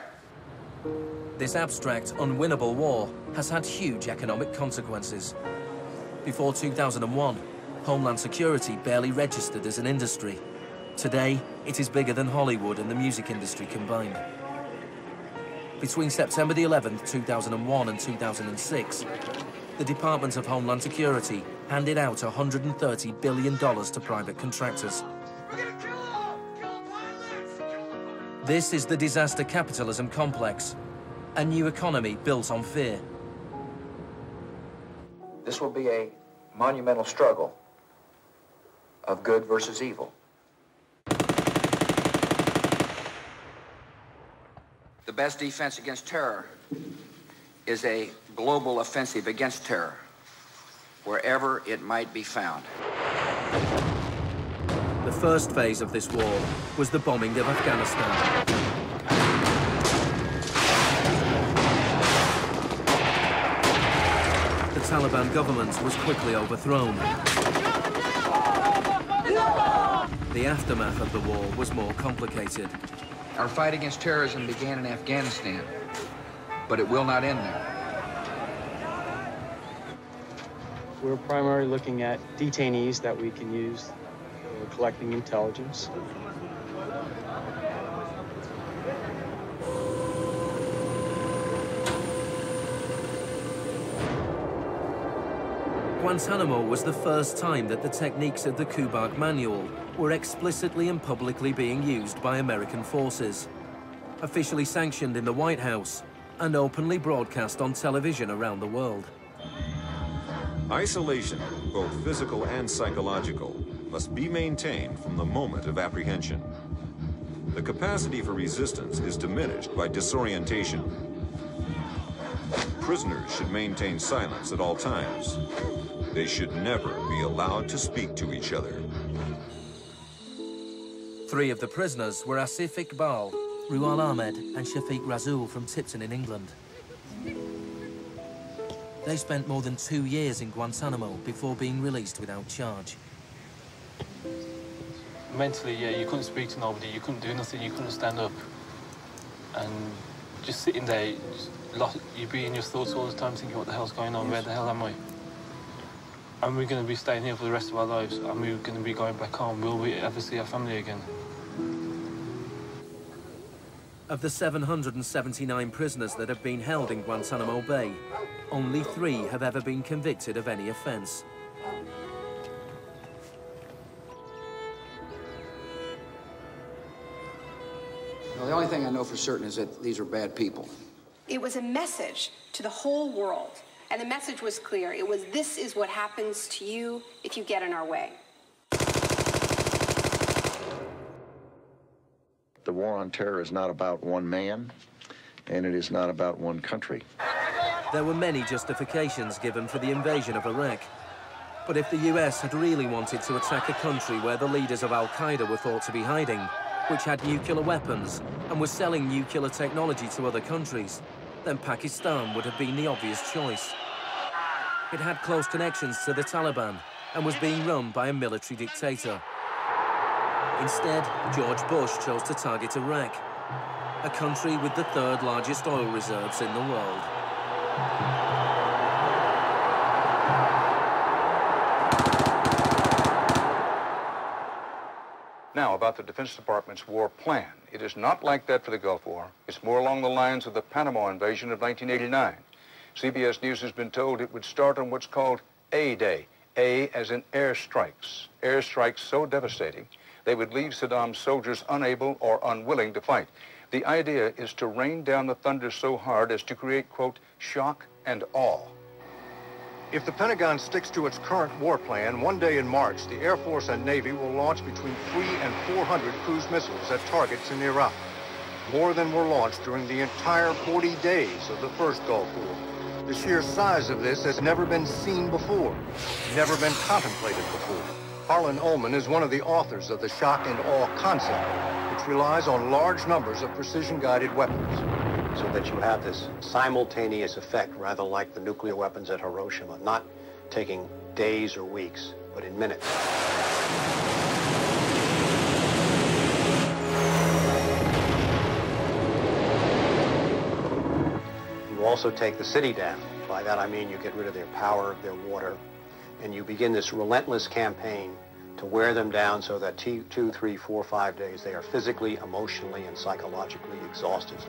This abstract, unwinnable war has had huge economic consequences. Before 2001, Homeland Security barely registered as an industry. Today, it is bigger than Hollywood and the music industry combined. Between September the 11th, 2001 and 2006, the Department of Homeland Security handed out $130 billion to private contractors. This is the disaster capitalism complex, a new economy built on fear. This will be a monumental struggle of good versus evil. The best defense against terror is a global offensive against terror, wherever it might be found. The first phase of this war was the bombing of Afghanistan. The Taliban government was quickly overthrown. The aftermath of the war was more complicated. Our fight against terrorism began in Afghanistan, but it will not end there. We're primarily looking at detainees that we can use for collecting intelligence. Guantanamo was the first time that the techniques of the Kubark Manual were explicitly and publicly being used by American forces, officially sanctioned in the White House and openly broadcast on television around the world. Isolation, both physical and psychological, must be maintained from the moment of apprehension. The capacity for resistance is diminished by disorientation. Prisoners should maintain silence at all times. They should never be allowed to speak to each other. 3 of the prisoners were Asif Iqbal, Ruhal Ahmed and Shafiq Rasool from Tipton in England. They spent more than 2 years in Guantanamo before being released without charge. Mentally, yeah, you couldn't speak to nobody, you couldn't do nothing, you couldn't stand up. And just sitting there, you'd be in your thoughts all the time thinking, what the hell's going on, where the hell am I? And we're going to be staying here for the rest of our lives, and we're going to be going back home. Will we ever see our family again? Of the 779 prisoners that have been held in Guantanamo Bay, only 3 have ever been convicted of any offense. Well, the only thing I know for certain is that these are bad people. It was a message to the whole world. And the message was clear. It was, this is what happens to you if you get in our way. The war on terror is not about one man, and it is not about one country. There were many justifications given for the invasion of Iraq. But if the US had really wanted to attack a country where the leaders of Al-Qaeda were thought to be hiding, which had nuclear weapons and was selling nuclear technology to other countries, then Pakistan would have been the obvious choice. It had close connections to the Taliban and was being run by a military dictator. Instead, George Bush chose to target Iraq, a country with the 3rd largest oil reserves in the world. Now, about the Defense Department's war plan. It is not like that for the Gulf War. It's more along the lines of the Panama invasion of 1989. CBS News has been told it would start on what's called A-Day. A as in airstrikes. Airstrikes so devastating, they would leave Saddam's soldiers unable or unwilling to fight. The idea is to rain down the thunder so hard as to create, quote, shock and awe. If the Pentagon sticks to its current war plan, one day in March, the Air Force and Navy will launch between 300 and 400 cruise missiles at targets in Iraq. More than were launched during the entire 40 days of the first Gulf War. The sheer size of this has never been seen before, never been contemplated before. Harlan Ullman is one of the authors of the shock and awe concept, which relies on large numbers of precision-guided weapons. So that you have this simultaneous effect, rather like the nuclear weapons at Hiroshima, not taking days or weeks, but in minutes. You also take the city down. By that I mean you get rid of their power, their water, and you begin this relentless campaign to wear them down so that 2, 3, 4, 5 days they are physically, emotionally, and psychologically exhausted.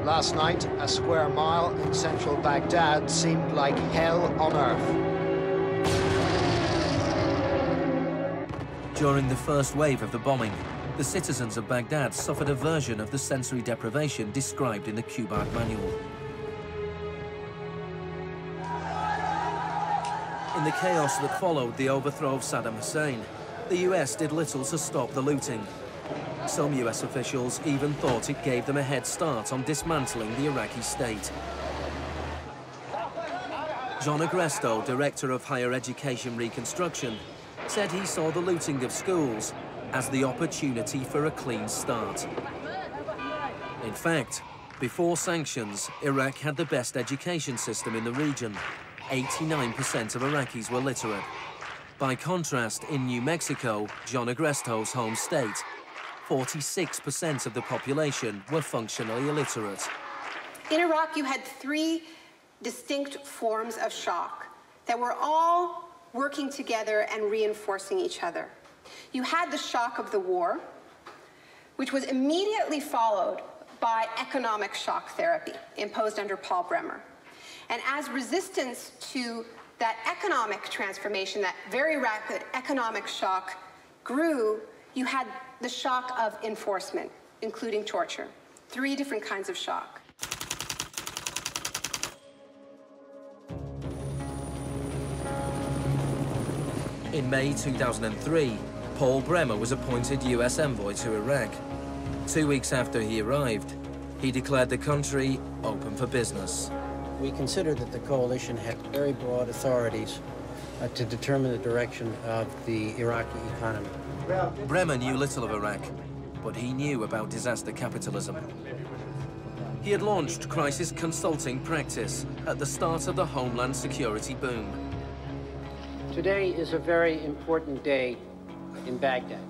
Last night, a square mile in central Baghdad seemed like hell on earth. During the first wave of the bombing, the citizens of Baghdad suffered a version of the sensory deprivation described in the Kubark Manual. In the chaos that followed the overthrow of Saddam Hussein, the US did little to stop the looting. Some US officials even thought it gave them a head start on dismantling the Iraqi state. John Agresto, Director of Higher Education Reconstruction, said he saw the looting of schools as the opportunity for a clean start. In fact, before sanctions, Iraq had the best education system in the region. 89% of Iraqis were literate. By contrast, in New Mexico, John Agresto's home state, 46% of the population were functionally illiterate. In Iraq, you had three distinct forms of shock that were all working together and reinforcing each other. You had the shock of the war, which was immediately followed by economic shock therapy imposed under Paul Bremer. And as resistance to that economic transformation, that very rapid economic shock grew, you had the shock of enforcement, including torture. Three different kinds of shock. In May 2003, Paul Bremer was appointed US envoy to Iraq. 2 weeks after he arrived, he declared the country open for business. We considered that the coalition had very broad authorities to determine the direction of the Iraqi economy. Bremer knew little of Iraq, but he knew about disaster capitalism. He had launched crisis consulting practice at the start of the Homeland Security boom. Today is a very important day in Baghdad.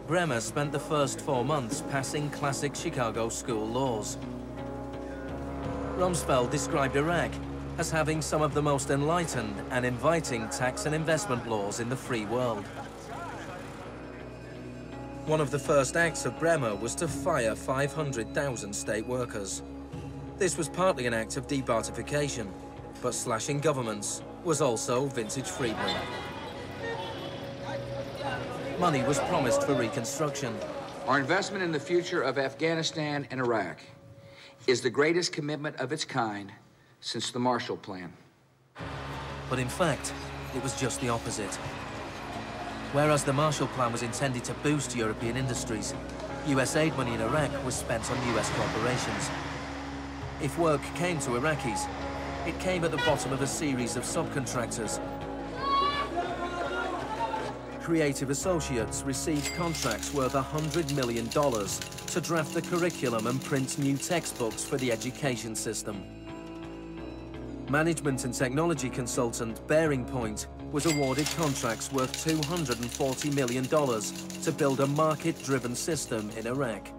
Bremer spent the first 4 months passing classic Chicago school laws. Rumsfeld described Iraq as having some of the most enlightened and inviting tax and investment laws in the free world. One of the first acts of Bremer was to fire 500,000 state workers. This was partly an act of debartification, but slashing governments was also vintage Friedman. Money was promised for reconstruction. Our investment in the future of Afghanistan and Iraq is the greatest commitment of its kind since the Marshall Plan. But in fact, it was just the opposite. Whereas the Marshall Plan was intended to boost European industries, US aid money in Iraq was spent on US corporations. If work came to Iraqis, it came at the bottom of a series of subcontractors. Creative Associates received contracts worth $100 million to draft the curriculum and print new textbooks for the education system. Management and technology consultant Bearing Point was awarded contracts worth $240 million to build a market-driven system in Iraq.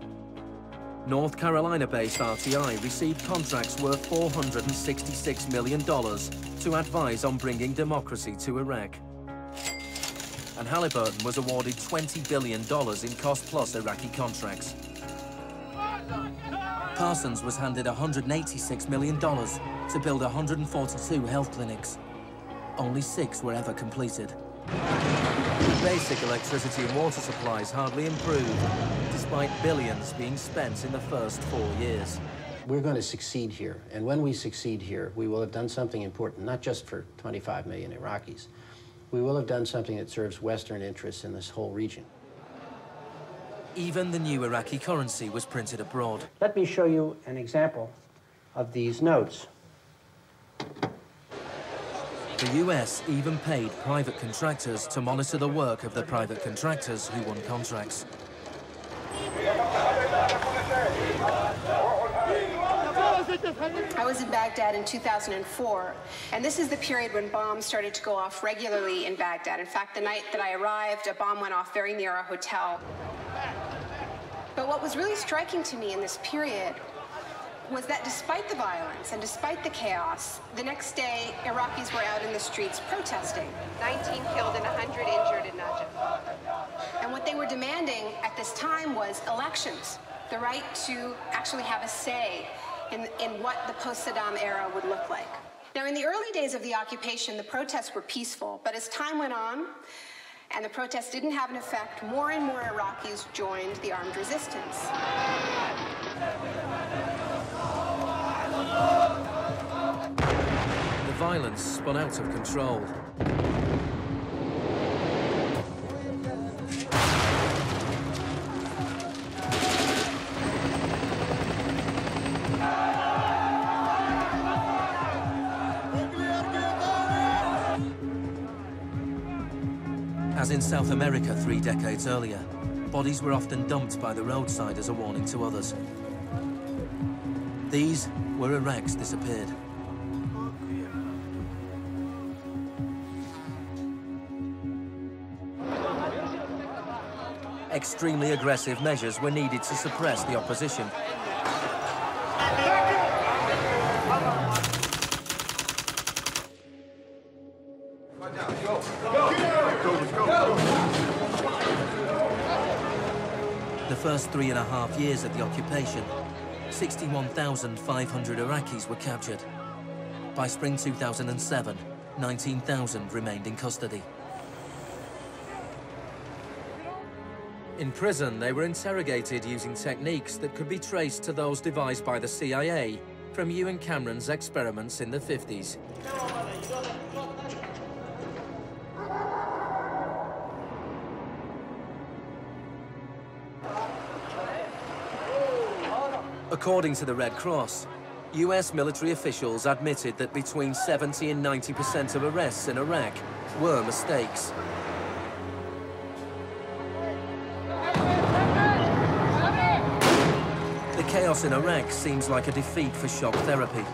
North Carolina-based RTI received contracts worth $466 million to advise on bringing democracy to Iraq. And Halliburton was awarded $20 billion in cost-plus Iraqi contracts. Parsons was handed $186 million to build 142 health clinics. Only 6 were ever completed. Basic electricity and water supplies hardly improved, despite billions being spent in the first 4 years. We're going to succeed here, and when we succeed here, we will have done something important, not just for 25 million Iraqis. We will have done something that serves Western interests in this whole region. Even the new Iraqi currency was printed abroad. Let me show you an example of these notes. The US even paid private contractors to monitor the work of the private contractors who won contracts. I was in Baghdad in 2004, and this is the period when bombs started to go off regularly in Baghdad. In fact, the night that I arrived, a bomb went off very near our hotel. But what was really striking to me in this period was that despite the violence and despite the chaos, the next day, Iraqis were out in the streets protesting. 19 killed and 100 injured in Najaf. And what they were demanding at this time was elections, the right to actually have a say in what the post-Saddam era would look like. Now, in the early days of the occupation, the protests were peaceful, but as time went on, and the protests didn't have an effect, more and more Iraqis joined the armed resistance. The violence spun out of control. As in South America 3 decades earlier, bodies were often dumped by the roadside as a warning to others. These were Iraq's disappeared. Extremely aggressive measures were needed to suppress the opposition. The first 3.5 years of the occupation, 61,500 Iraqis were captured. By spring 2007, 19,000 remained in custody. In prison, they were interrogated using techniques that could be traced to those devised by the CIA from Ewen Cameron's experiments in the 50s. According to the Red Cross, US military officials admitted that between 70 and 90% of arrests in Iraq were mistakes. The chaos in Iraq seems like a defeat for shock therapy.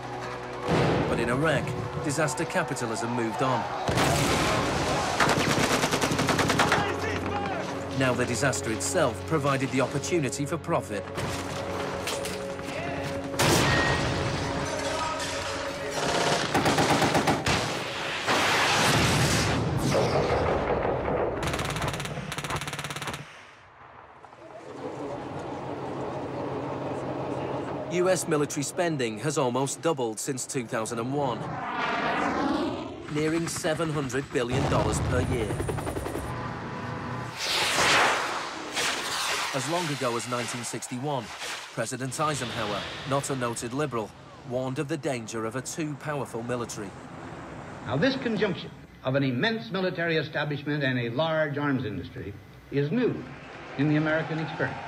But in Iraq, disaster capitalism moved on. Now the disaster itself provided the opportunity for profit. US military spending has almost doubled since 2001, nearing $700 billion per year. As long ago as 1961, President Eisenhower, not a noted liberal, warned of the danger of a too powerful military. Now, this conjunction of an immense military establishment and a large arms industry is new in the American experience.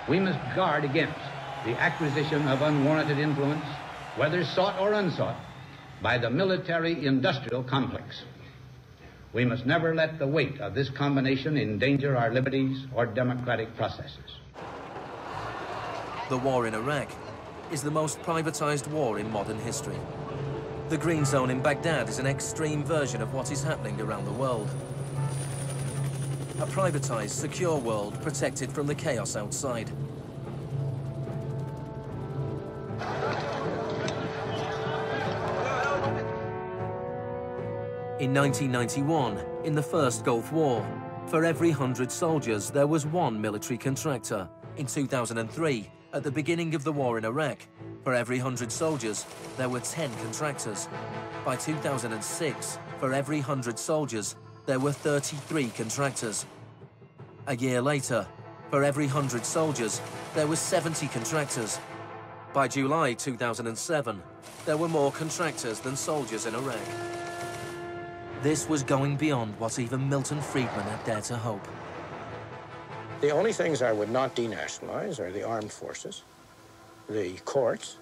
We must guard against the acquisition of unwarranted influence, whether sought or unsought, by the military-industrial complex. We must never let the weight of this combination endanger our liberties or democratic processes. The war in Iraq is the most privatized war in modern history. The Green Zone in Baghdad is an extreme version of what is happening around the world. A privatized, secure world protected from the chaos outside. In 1991, in the first Gulf War, for every 100 soldiers, there was one military contractor. In 2003, at the beginning of the war in Iraq, for every 100 soldiers, there were 10 contractors. By 2006, for every 100 soldiers, there were 33 contractors. A year later, for every 100 soldiers, there were 70 contractors. By July 2007, there were more contractors than soldiers in Iraq. This was going beyond what even Milton Friedman had dared to hope. The only things I would not denationalize are the armed forces, the courts,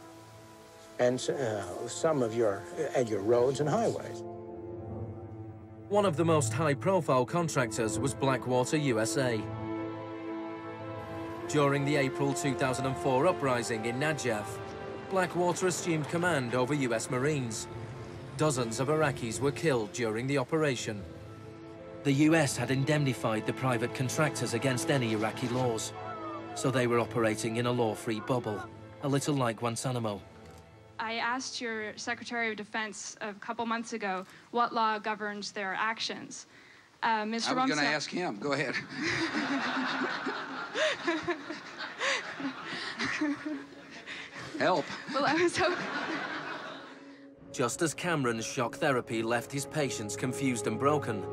and some of your roads and highways. One of the most high-profile contractors was Blackwater USA. During the April 2004 uprising in Najaf, Blackwater assumed command over US Marines. Dozens of Iraqis were killed during the operation. The US had indemnified the private contractors against any Iraqi laws, so they were operating in a law-free bubble, a little like Guantanamo. I asked your Secretary of Defense a couple months ago what law governs their actions. Mr. Rumsfeld... I was going to ask him. Go ahead. Help. Well, I was hoping... Just as Cameron's shock therapy left his patients confused and broken,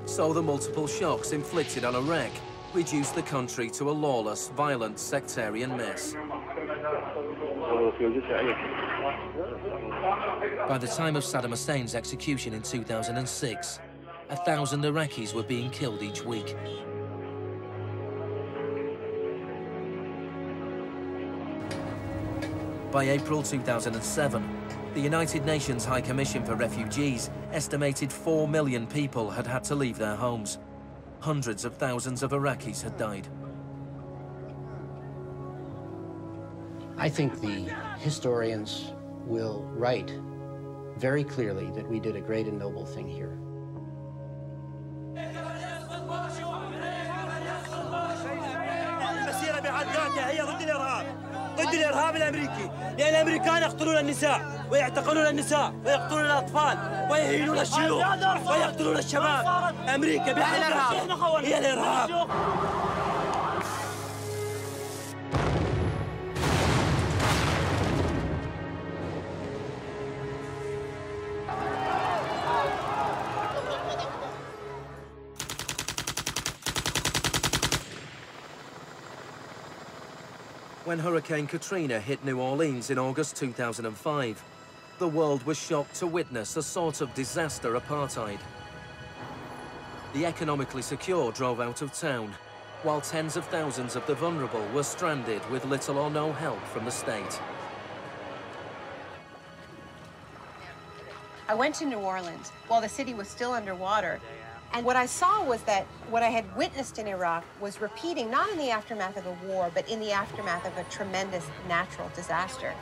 so the multiple shocks inflicted on Iraq reduced the country to a lawless, violent, sectarian mess. By the time of Saddam Hussein's execution in 2006, 1,000 Iraqis were being killed each week. By April 2007, the United Nations High Commission for Refugees estimated 4 million people had had to leave their homes. Hundreds of thousands of Iraqis had died. I think the historians will write very clearly that we did a great and noble thing here. ضد الإرهاب الأمريكي، لأن الأمريكان يقتلون النساء ويعتقلون النساء ويقتلون الأطفال ويهينون الشيوخ ويقتلون الشباب. أمريكا بحقها هي الإرهاب. When Hurricane Katrina hit New Orleans in August 2005, the world was shocked to witness a sort of disaster apartheid. The economically secure drove out of town, while tens of thousands of the vulnerable were stranded with little or no help from the state. I went to New Orleans while the city was still underwater. And what I saw was that what I had witnessed in Iraq was repeating, not in the aftermath of a war, but in the aftermath of a tremendous natural disaster.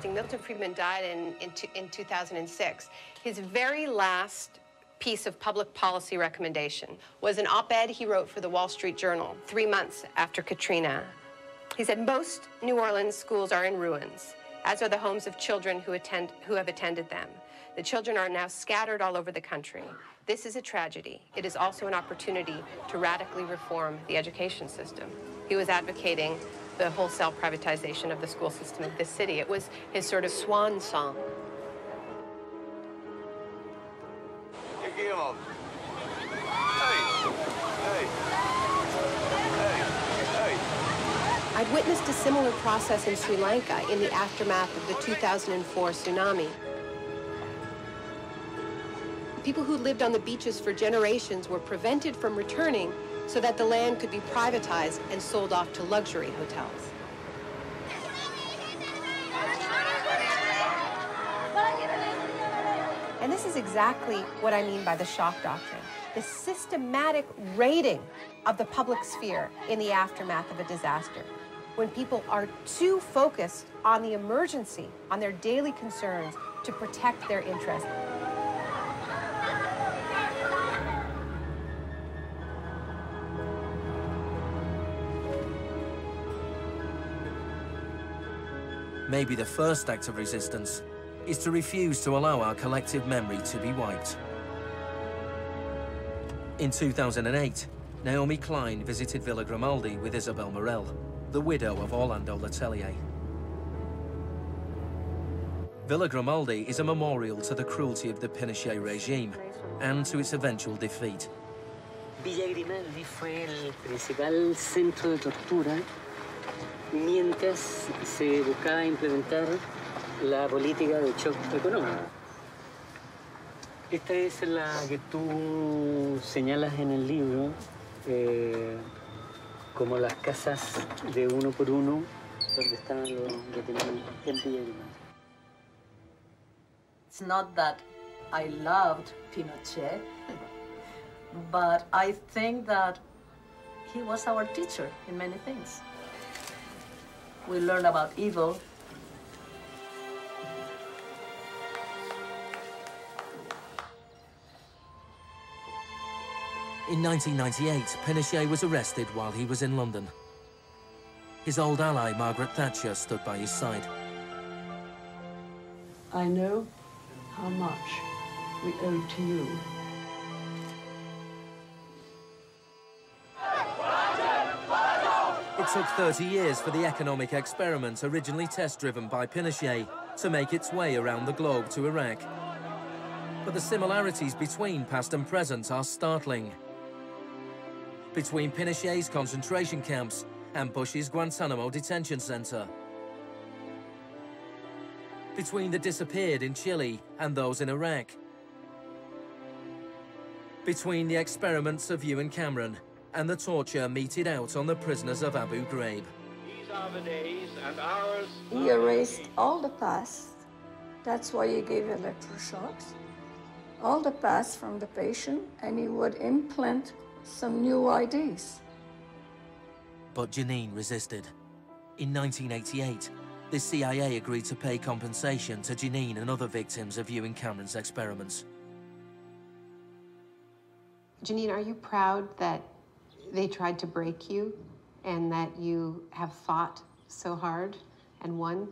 Milton Friedman died in 2006. His very last piece of public policy recommendation was an op-ed he wrote for the Wall Street Journal 3 months after Katrina. He said, most New Orleans schools are in ruins, as are the homes of children who have attended them. The children are now scattered all over the country. This is a tragedy. It is also an opportunity to radically reform the education system. He was advocating the wholesale privatization of the school system of this city. It was his sort of swan song. I'd witnessed a similar process in Sri Lanka in the aftermath of the 2004 tsunami. People who lived on the beaches for generations were prevented from returning so that the land could be privatized and sold off to luxury hotels. And this is exactly what I mean by the shock doctrine. The systematic raiding of the public sphere in the aftermath of a disaster. When people are too focused on the emergency, on their daily concerns, to protect their interests. Maybe the first act of resistance is to refuse to allow our collective memory to be wiped. In 2008, Naomi Klein visited Villa Grimaldi with Isabel Morel, the widow of Orlando Letelier. Villa Grimaldi is a memorial to the cruelty of the Pinochet regime and to its eventual defeat. Villa Grimaldi fue el principal centro de tortura mientras se buscaba implementar la política de shock económico. Esta es la que tú señalas en el libro como las casas de uno por uno donde estaban los detenidos en Villa Grimaldi. It's not that I loved Pinochet, but I think that he was our teacher in many things. We learned about evil. In 1998, Pinochet was arrested while he was in London. His old ally, Margaret Thatcher, stood by his side. I know how much we owe to you. It took 30 years for the economic experiment originally test-driven by Pinochet to make its way around the globe to Iraq. But the similarities between past and present are startling. between Pinochet's concentration camps and Bush's Guantanamo detention center, between the disappeared in Chile and those in Iraq, between the experiments of Ewan Cameron and the torture meted out on the prisoners of Abu Ghraib. These are the days and hours. He erased all the past. That's why he gave electroshocks. All the past from the patient, and he would implant some new ideas. But Jeanine resisted. In 1988, the CIA agreed to pay compensation to Jeanine and other victims of Ewan Cameron's experiments. Jeanine, are you proud that they tried to break you and that you have fought so hard and won?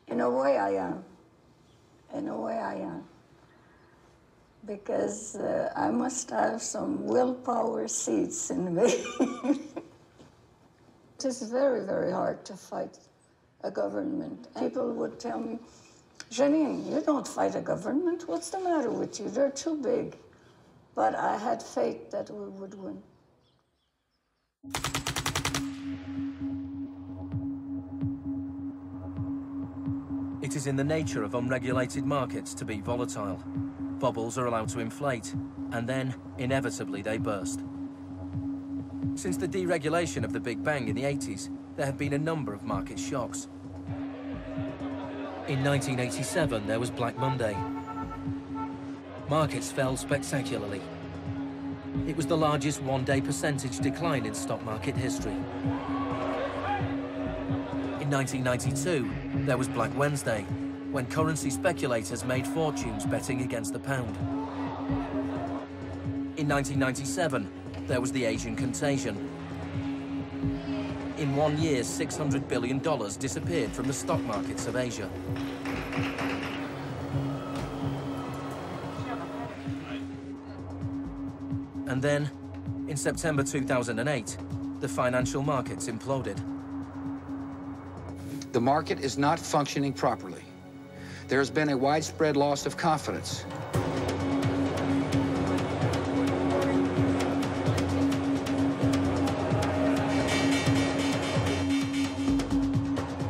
In a way, I am. In a way, I am. Because I must have some willpower seeds in me. It is very, very hard to fight a government. People would tell me, Jeanine, you don't fight a government. What's the matter with you? They're too big. But I had faith that we would win. It is in the nature of unregulated markets to be volatile. Bubbles are allowed to inflate, and then, inevitably, they burst. Since the deregulation of the Big Bang in the 80s, there have been a number of market shocks. In 1987, there was Black Monday. Markets fell spectacularly. It was the largest one-day percentage decline in stock market history. In 1992, there was Black Wednesday, when currency speculators made fortunes betting against the pound. In 1997, there was the Asian contagion. In 1 year, $600 billion disappeared from the stock markets of Asia. And then, in September 2008, the financial markets imploded. The market is not functioning properly. There has been a widespread loss of confidence.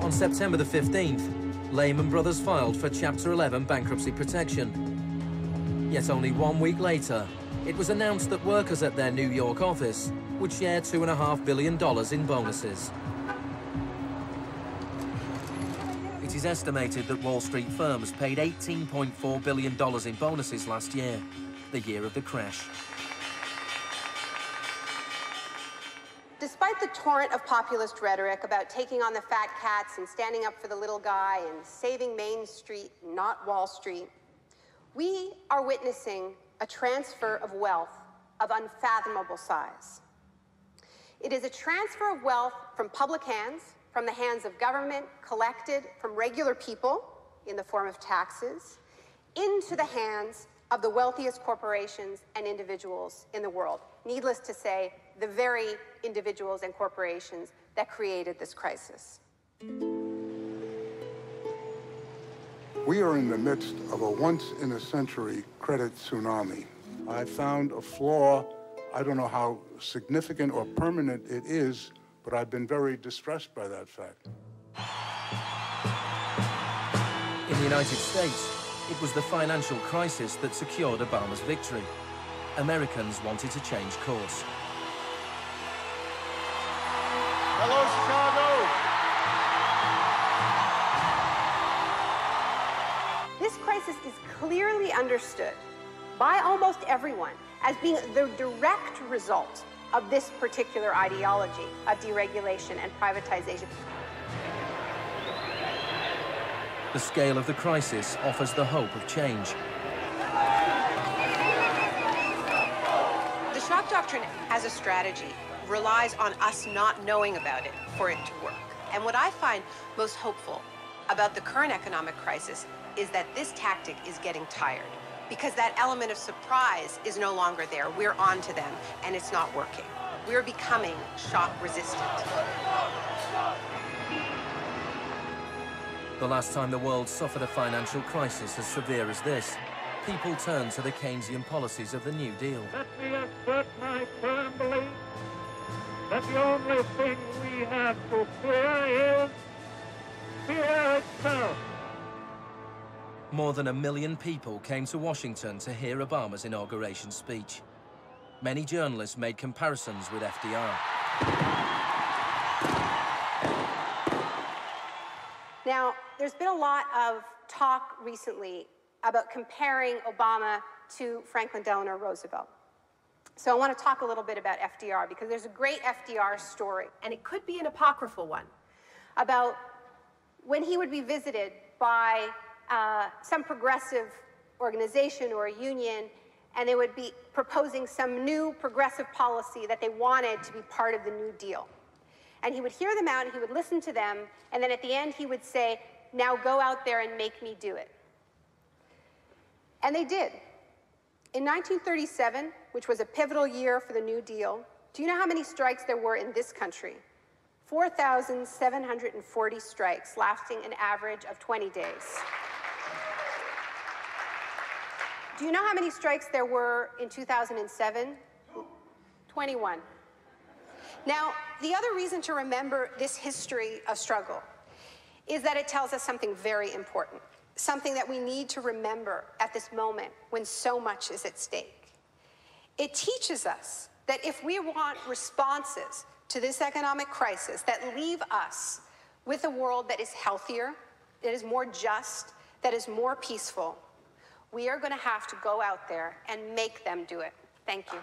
On September the 15th, Lehman Brothers filed for Chapter 11 bankruptcy protection. Yet only 1 week later, it was announced that workers at their New York office would share $2.5 billion in bonuses. It is estimated that Wall Street firms paid $18.4 billion in bonuses last year, the year of the crash. Despite the torrent of populist rhetoric about taking on the fat cats and standing up for the little guy and saving Main Street, not Wall Street, we are witnessing a transfer of wealth of unfathomable size. It is a transfer of wealth from public hands, from the hands of government, collected from regular people in the form of taxes, into the hands of the wealthiest corporations and individuals in the world. Needless to say, the very individuals and corporations that created this crisis. We are in the midst of a once-in-a-century credit tsunami. I found a flaw. I don't know how significant or permanent it is, but I've been very distressed by that fact. In the United States, it was the financial crisis that secured Obama's victory. Americans wanted to change course. Hello, Chicago! This crisis is clearly understood by almost everyone as being the direct result of this particular ideology of deregulation and privatization. The scale of the crisis offers the hope of change. The shock doctrine as a strategy relies on us not knowing about it for it to work. And what I find most hopeful about the current economic crisis is that this tactic is getting tired, because that element of surprise is no longer there. We're on to them, and it's not working. We're becoming shock resistant. The last time the world suffered a financial crisis as severe as this, people turned to the Keynesian policies of the New Deal. Let me assert my firm belief that the only thing we have to fear is fear itself. More than 1 million people came to Washington to hear Obama's inauguration speech. Many journalists made comparisons with FDR. Now, there's been a lot of talk recently about comparing Obama to Franklin Delano Roosevelt. So I want to talk a little bit about FDR, because there's a great FDR story, and it could be an apocryphal one, about when he would be visited by some progressive organization or a union, and they would be proposing some new progressive policy that they wanted to be part of the New Deal. And he would hear them out, and he would listen to them, and then at the end he would say, "Now go out there and make me do it." And they did. In 1937, which was a pivotal year for the New Deal, do you know how many strikes there were in this country? 4,740 strikes, lasting an average of 20 days. Do you know how many strikes there were in 2007? 21. Now, the other reason to remember this history of struggle is that it tells us something very important, something that we need to remember at this moment when so much is at stake. It teaches us that if we want responses to this economic crisis that leave us with a world that is healthier, that is more just, that is more peaceful, we are going to have to go out there and make them do it. Thank you.